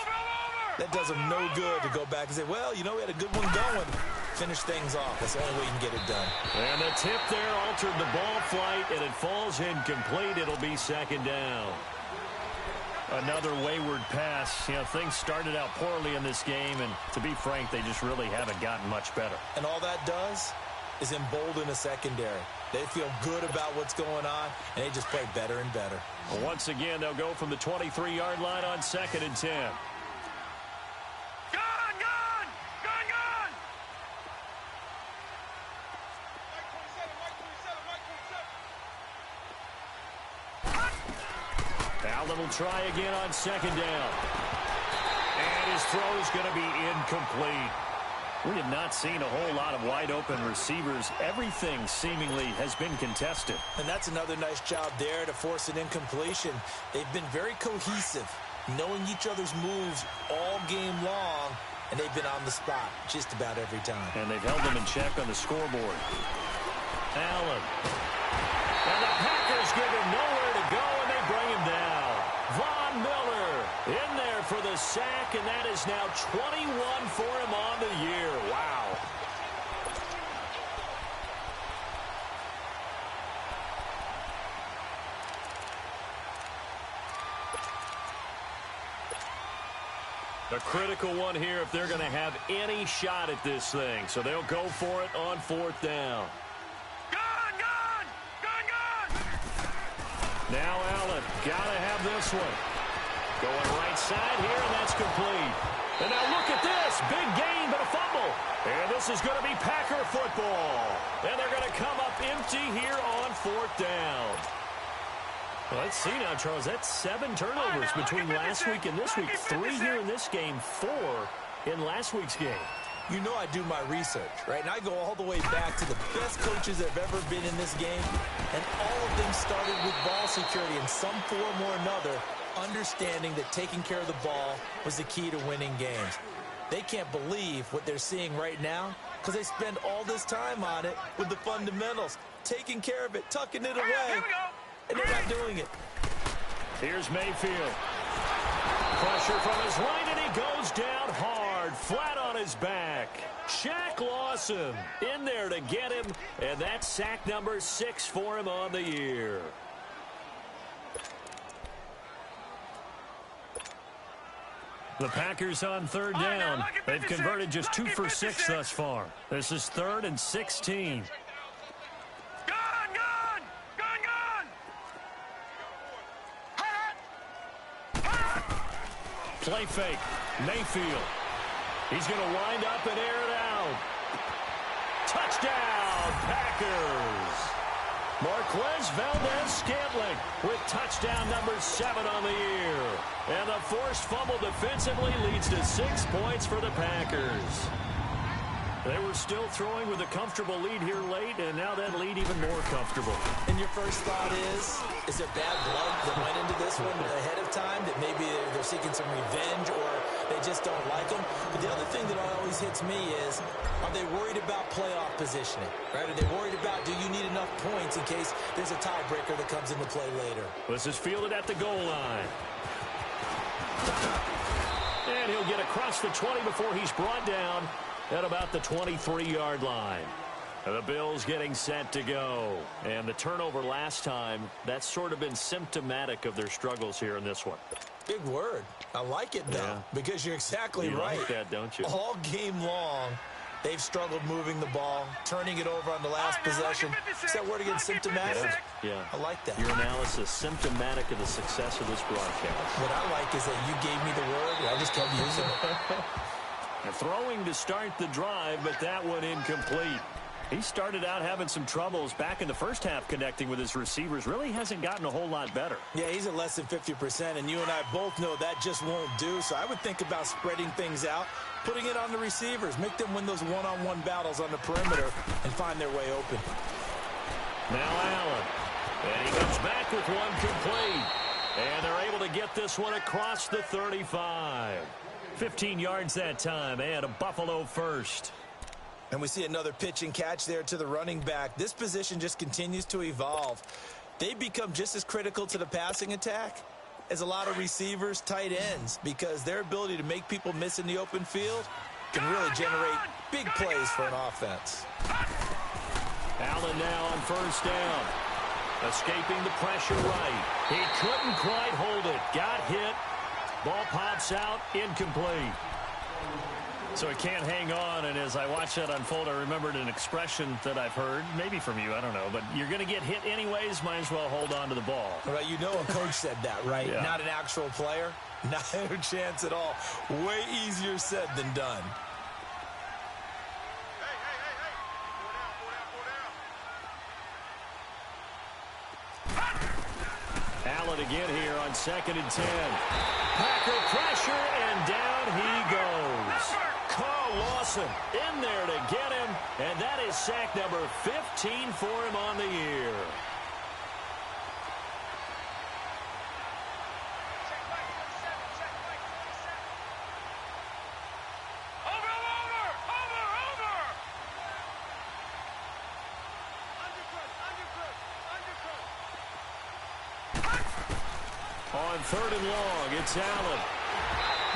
that does them no good to go back and say, well, you know, we had a good one going. Finish things off. That's the only way you can get it done. And the tip there altered the ball flight, and it falls incomplete. It'll be second down. Another wayward pass. You know, things started out poorly in this game, and to be frank, they just really haven't gotten much better. And all that does is embolden a secondary. They feel good about what's going on, and they just play better and better. Once again, they'll go from the 23-yard line on 2nd and 10. Allen will try again on 2nd down. And his throw is going to be incomplete. We have not seen a whole lot of wide-open receivers. Everything seemingly has been contested. And that's another nice job there to force an incompletion. They've been very cohesive, knowing each other's moves all game long, and they've been on the spot just about every time. And they've held them in check on the scoreboard. Allen. And the Packers give him nowhere to go, and they bring him down. Von Miller in there for the sack, and that is now 21 for him on the year. Wow. A critical one here if they're going to have any shot at this thing. So they'll go for it on 4th down. Now Allen, got to have this one. Going right side here, and that's complete. And now look at this. Big gain, but a fumble. And this is going to be Packer football. And they're going to come up empty here on 4th down. Well, let's see now, Charles. That's 7 turnovers between last week and this week. 3 here in this game, 4 in last week's game. You know I do my research, right? And I go all the way back to the best coaches that have ever been in this game. And all of them started with ball security in some form or another, understanding that taking care of the ball was the key to winning games. They can't believe what they're seeing right now because they spend all this time on it with the fundamentals, taking care of it, tucking it away, and they're not doing it. Here's Mayfield. Pressure from his right, and he goes down hard, flat on his back. Shaq Lawson in there to get him, and that's sack number 6 for him on the year. The Packers on 3rd down. They've converted just 2 for 6 thus far. This is 3rd and 16. Play fake. Mayfield. He's going to wind up and air it out. Touchdown, Packers. Marquez Valdez-Scantling with touchdown number 7 on the year. And the forced fumble defensively leads to 6 points for the Packers. They were still throwing with a comfortable lead here late, and now that lead even more comfortable. And your first thought is there bad blood that went into this one ahead of time, that maybe they're seeking some revenge or they just don't like them? But the other thing that always hits me is, are they worried about playoff positioning? Right? Are they worried about, do you need enough points in case there's a tiebreaker that comes into play later? This is fielded at the goal line. And he'll get across the 20 before he's brought down at about the 23-yard line. The Bills getting set to go. And the turnover last time, that's sort of been symptomatic of their struggles here in this one. Big word. I like it, though, because you're exactly right. You like that, don't you? All game long, they've struggled moving the ball, turning it over on the last possession. Is that word again, symptomatic? Yeah. I like that. Your analysis, symptomatic of the success of this broadcast. What I like is that you gave me the word, and I just kept using it. Throwing to start the drive, but that one incomplete. He started out having some troubles back in the first half connecting with his receivers. Really hasn't gotten a whole lot better. Yeah, he's at less than 50%, and you and I both know that just won't do. So I would think about spreading things out, putting it on the receivers, make them win those one-on-one battles on the perimeter and find their way open. Now Allen. And he comes back with one complete. And they're able to get this one across the 35. 15 yards that time, and a Buffalo first. And we see another pitch and catch there to the running back. This position just continues to evolve. They become just as critical to the passing attack as a lot of receivers, tight ends, because their ability to make people miss in the open field can really generate big plays for an offense. Allen now on first down. Escaping the pressure right. He couldn't quite hold it. Got hit. Ball pops out. Incomplete. So he can't hang on, and as I watched that unfold, I remembered an expression that I've heard, maybe from you, I don't know, but you're going to get hit anyways, might as well hold on to the ball. Right, you know a coach said that, right? Yeah. Not an actual player. Not a chance at all. Way easier said than done. Allen again here on 2nd and 10. Packer pressure, and down he goes. Carl Lawson in there to get him, and that is sack number 15 for him on the year. On 3rd and long, it's Allen.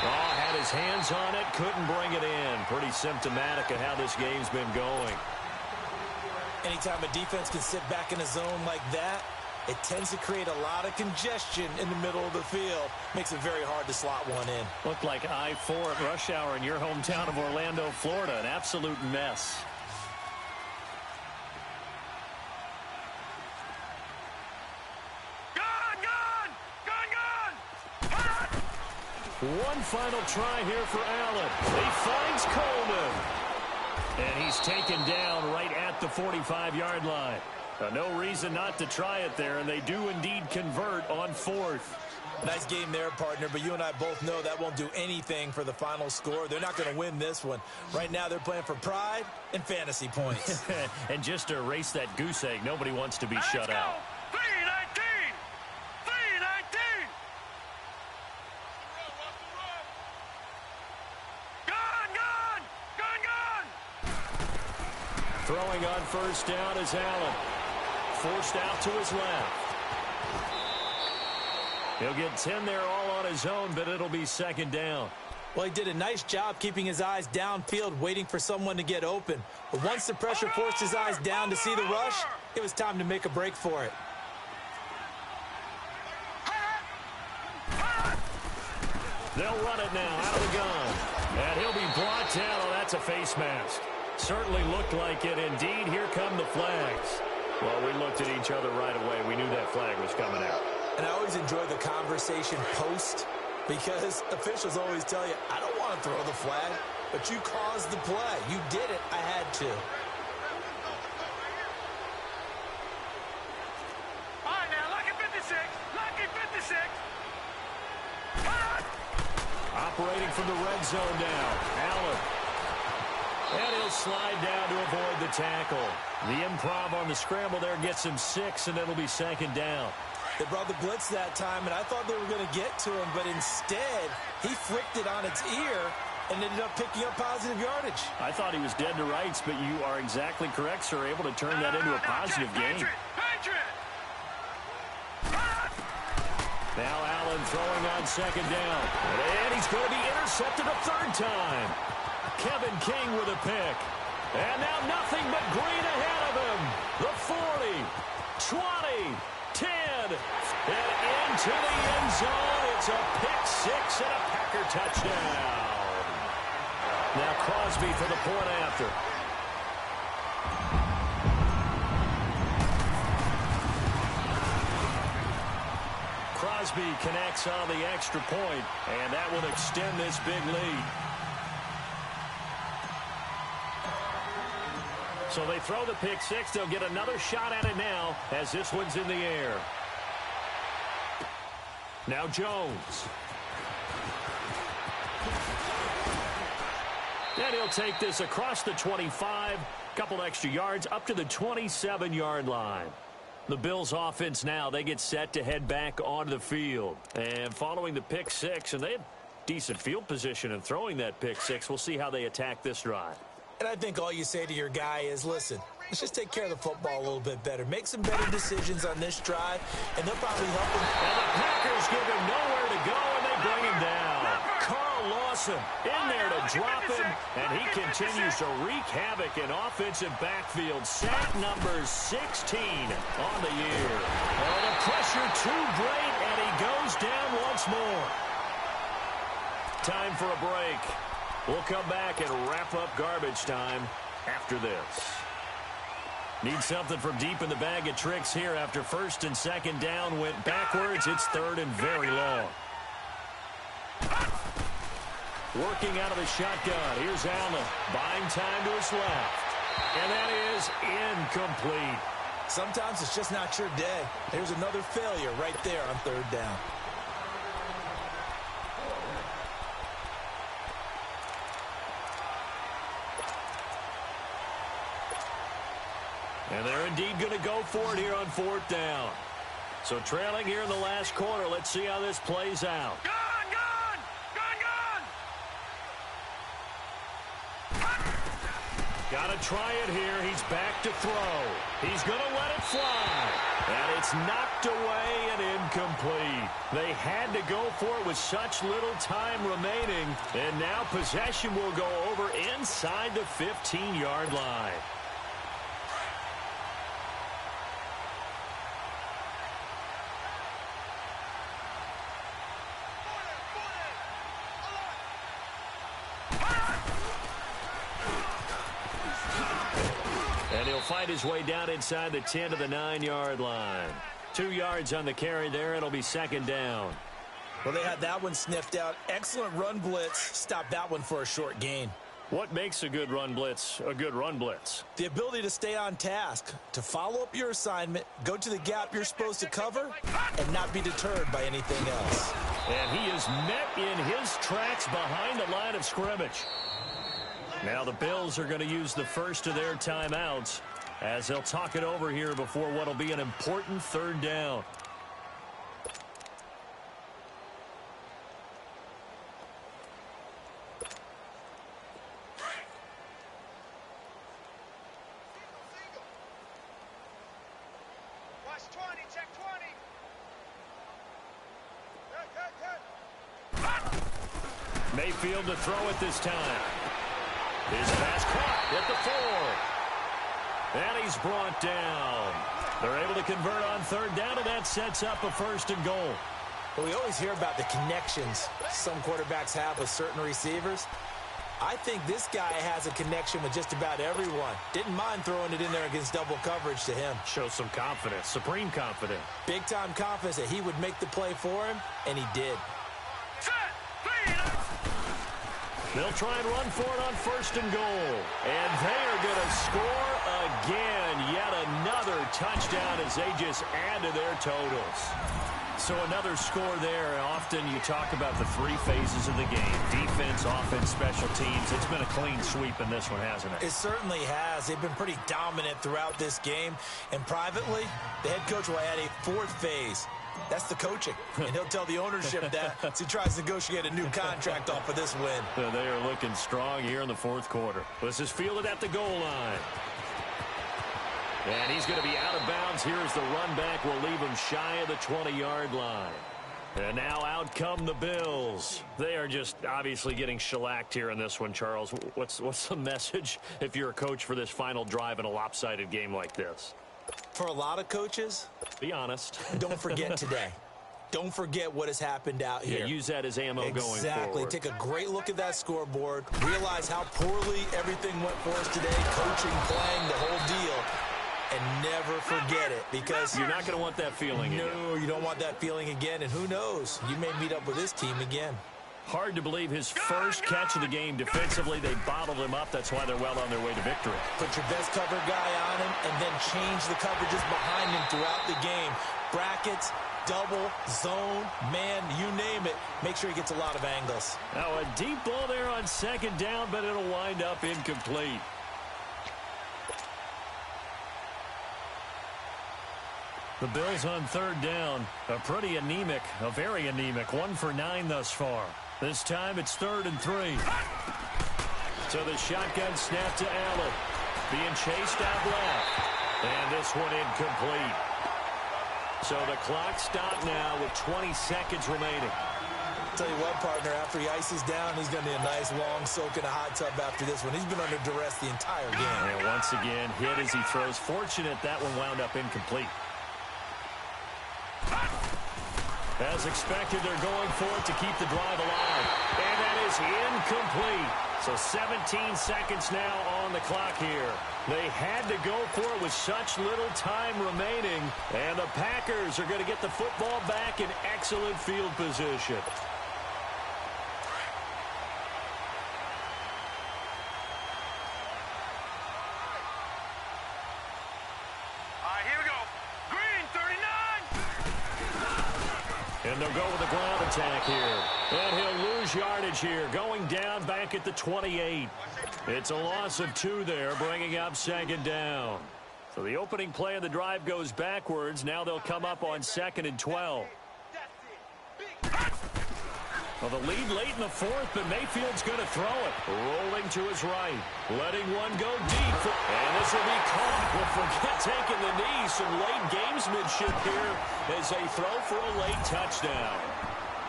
Oh, had his hands on it, couldn't bring it in. Pretty symptomatic of how this game's been going. Anytime a defense can sit back in a zone like that, it tends to create a lot of congestion in the middle of the field. Makes it very hard to slot one in. Looked like I-4 at rush hour in your hometown of Orlando, Florida. An absolute mess. One final try here for Allen. He finds Coleman. And he's taken down right at the 45-yard line. No reason not to try it there, and they do indeed convert on 4th. Nice game there, partner, but you and I both know that won't do anything for the final score. They're not going to win this one. Right now they're playing for pride and fantasy points. And just to erase that goose egg, nobody wants to be shut out. 319! 319! Throwing on first down is Allen. Forced out to his left. He'll get 10 there all on his own, but it'll be 2nd down. Well, he did a nice job keeping his eyes downfield, waiting for someone to get open. But once the pressure forced his eyes down to see the rush, it was time to make a break for it. They'll run it now out of the gun. And he'll be brought down. Oh, that's a face mask. Certainly looked like it. Indeed, here come the flags. Well, we looked at each other right away. We knew that flag was coming out. And I always enjoy the conversation post, because officials always tell you, I don't want to throw the flag, but you caused the play. You did it. I had to. All right, now, lucky 56. Lucky 56. Operating from the red zone now. Allen. And he'll slide down to avoid the tackle. The improv on the scramble there gets him 6, and it'll be 2nd down. They brought the blitz that time, and I thought they were going to get to him, but instead, he flicked it on its ear and ended up picking up positive yardage. I thought he was dead to rights, but you are exactly correct, sir. Able to turn that into a positive game. Now Allen throwing on 2nd down. And he's going to be intercepted a 3rd time. Kevin King with a pick. And now nothing but green ahead of him. The 40, 20, 10, and into the end zone. It's a pick 6 and a Packer touchdown. Now Crosby for the point after. Crosby connects on the extra point, and that will extend this big lead. So they throw the pick six. They'll get another shot at it now as this one's in the air. Now Jones. And he'll take this across the 25, couple extra yards, up to the 27-yard line. The Bills offense now, they get set to head back onto the field. And following the pick six, and they have decent field position in throwing that pick six. We'll see how they attack this drive. And I think all you say to your guy is, listen, let's just take care of the football a little bit better. Make some better decisions on this drive, and they'll probably help him. And the Packers give him nowhere to go, and they bring him down. Carl Lawson in there to drop him, and he continues to wreak havoc in offensive backfield. Sack number 16 on the year. Oh, the pressure too great, and he goes down once more. Time for a break. We'll come back and wrap up garbage time after this. Need something from deep in the bag of tricks here after first and second down went backwards. It's third and very long. Working out of the shotgun. Here's Allen. Buying time to his left. And that is incomplete. Sometimes it's just not your day. There's another failure right there on third down. And they're indeed going to go for it here on fourth down. So trailing here in the last quarter. Let's see how this plays out. Gun! Got to try it here. He's back to throw. He's going to let it fly. And it's knocked away and incomplete. They had to go for it with such little time remaining. And now possession will go over inside the 15-yard line. And he'll find his way down inside the 10 to the 9-yard line. 2 yards on the carry there. It'll be second down. Well, they had that one sniffed out. Excellent run blitz. Stopped that one for a short gain. What makes a good run blitz a good run blitz? The ability to stay on task, to follow up your assignment, go to the gap you're supposed to cover, and not be deterred by anything else. And he is met in his tracks behind the line of scrimmage. Now the Bills are going to use the first of their timeouts as they'll talk it over here before what will be an important third down. Watch 20, check 20. Mayfield to throw it this time. His pass caught at the 4. And he's brought down. They're able to convert on third down, and that sets up a first and goal. Well, we always hear about the connections some quarterbacks have with certain receivers. I think this guy has a connection with just about everyone. Didn't mind throwing it in there against double coverage to him. Shows some confidence, supreme confidence. Big-time confidence that he would make the play for him, and he did. They'll try and run for it on first and goal. And they are going to score again. Yet another touchdown as they just add to their totals. So another score there. Often you talk about the three phases of the game. Defense, offense, special teams. It's been a clean sweep in this one, hasn't it? It certainly has. They've been pretty dominant throughout this game. And privately, the head coach will add a fourth phase. That's the coaching. And he'll tell the ownership that as he tries to negotiate a new contract off of this win. They are looking strong here in the fourth quarter. This is fielded at the goal line. And he's going to be out of bounds. Here's the run back. Will leave him shy of the 20-yard line. And now out come the Bills. They are just obviously getting shellacked here in this one, Charles. What's the message if you're a coach for this final drive in a lopsided game like this? For a lot of coaches, be honest. Don't forget today. Don't forget what has happened out here. Yeah, use that as ammo going forward. Exactly. Take a great look at that scoreboard. Realize how poorly everything went for us today. Coaching, playing, the whole deal. And never forget it, because you're not going to want that feeling again. No, you don't want that feeling again. And who knows? You may meet up with this team again. Hard to believe his first catch of the game defensively. They bottled him up. That's why they're well on their way to victory. Put your best cover guy on him and then change the coverages behind him throughout the game. Brackets, double, zone, man, you name it. Make sure he gets a lot of angles. Now a deep ball there on second down, but it'll wind up incomplete. The Bills on third down. A pretty anemic, a very anemic 1 for 9 thus far. This time it's 3rd and 3. So the shotgun snap to Allen. Being chased out left. And this one incomplete. So the clock stopped now with 20 seconds remaining. Tell you what, partner, after he ices down, he's going to be a nice long soak in a hot tub after this one. He's been under duress the entire game. And once again, hit as he throws. Fortunate that one wound up incomplete. As expected, they're going for it to keep the drive alive. And that is incomplete. So 17 seconds now on the clock here. They had to go for it with such little time remaining. And the Packers are going to get the football back in excellent field position. And they'll go with a ground attack here. And he'll lose yardage here. Going down back at the 28. It's a loss of 2 there, bringing up second down. So the opening play of the drive goes backwards. Now they'll come up on 2nd and 12. Well, the lead late in the 4th, but Mayfield's going to throw it. Rolling to his right. Letting one go deep. And this will be caught. Well, forget taking the knee. Some late gamesmanship here as they throw for a late touchdown.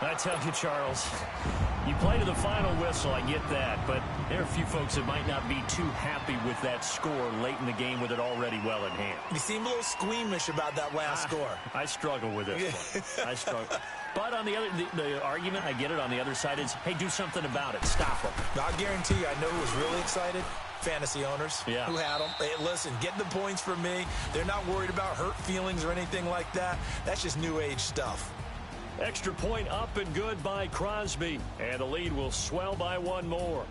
I tell you, Charles, you play to the final whistle, I get that, but there are a few folks that might not be too happy with that score late in the game with it already well in hand. You seem a little squeamish about that last score. I struggle with it. I struggle. But on the other, the argument, I get it, on the other side is, hey, do something about it. Stop them. I guarantee you, I know who was really excited. Fantasy owners who had them. Hey, listen, get the points from me. They're not worried about hurt feelings or anything like that. That's just new age stuff. Extra point up and good by Crosby. And the lead will swell by 1 more.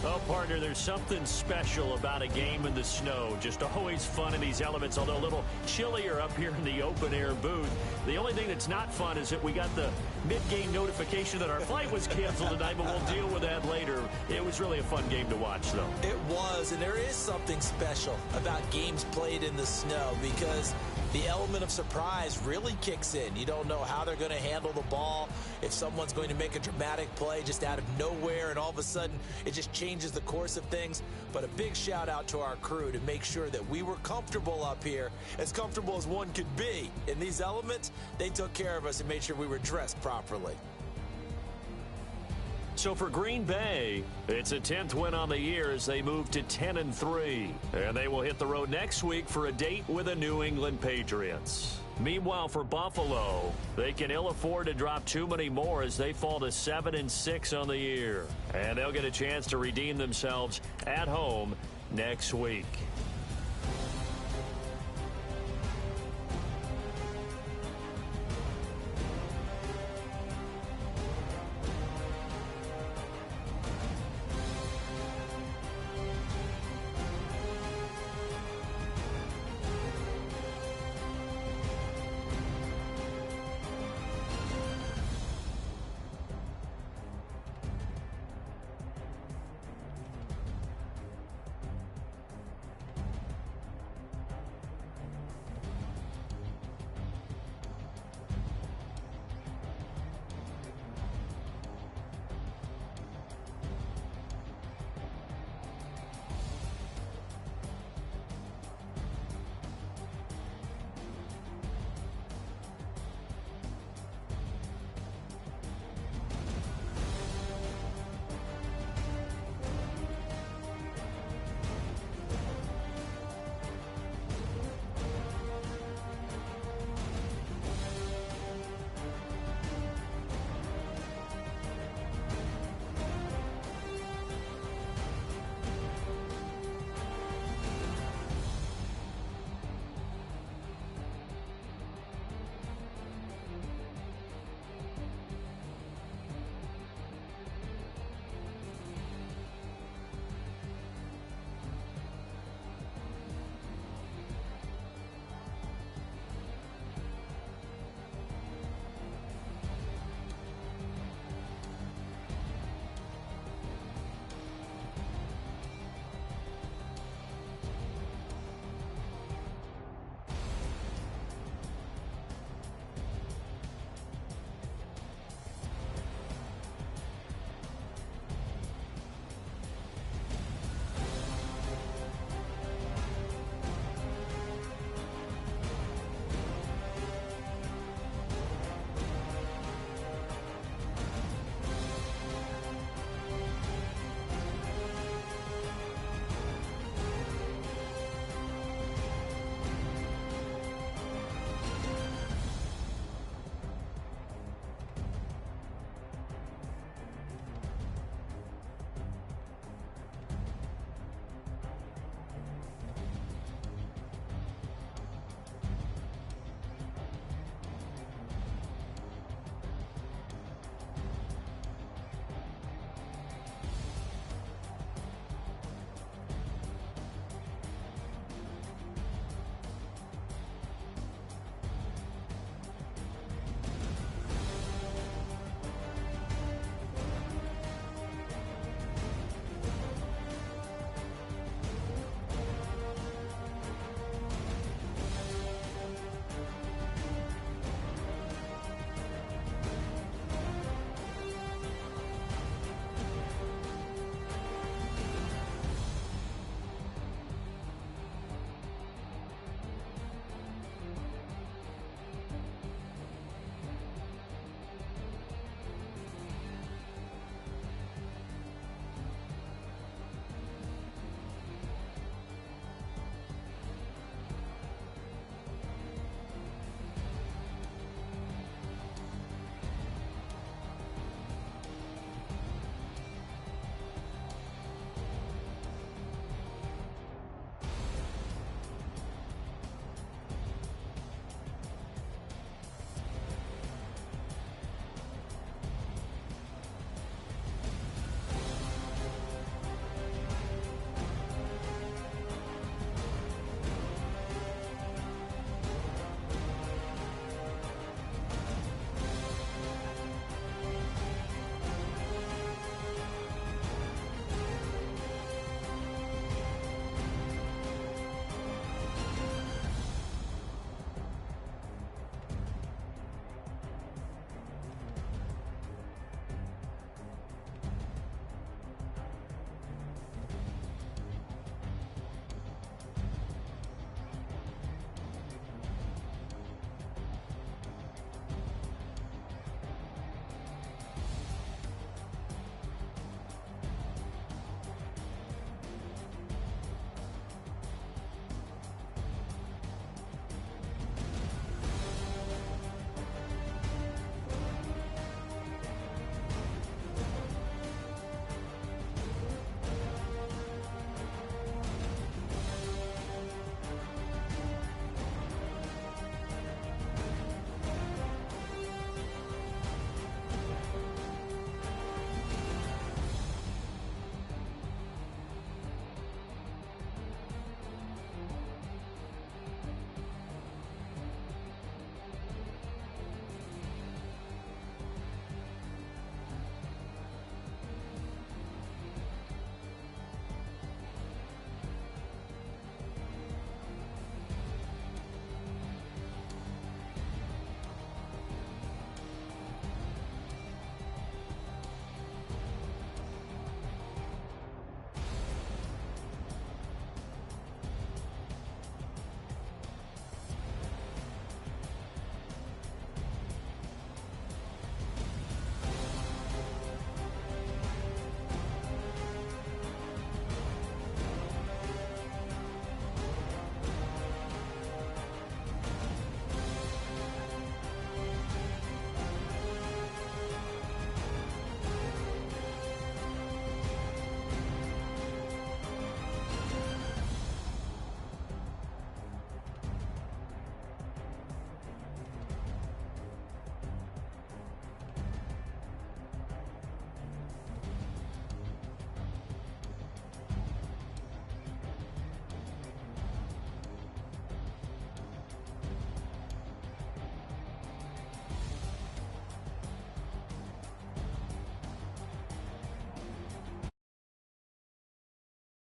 Well, partner, there's something special about a game in the snow. Just always fun in these elements, although a little chillier up here in the open-air booth. The only thing that's not fun is that we got the mid-game notification that our flight was canceled tonight, but we'll deal with that later. It was really a fun game to watch, though. It was, and there is something special about games played in the snow because the element of surprise really kicks in. You don't know how they're going to handle the ball, if someone's going to make a dramatic play just out of nowhere, and all of a sudden it just changes the course of things. But a big shout out to our crew to make sure that we were comfortable up here, as comfortable as one could be. In these elements, they took care of us and made sure we were dressed properly. So for Green Bay, it's a 10th win on the year as they move to 10-3. And they will hit the road next week for a date with the New England Patriots. Meanwhile, for Buffalo, they can ill afford to drop too many more as they fall to 7-6 on the year. And they'll get a chance to redeem themselves at home next week.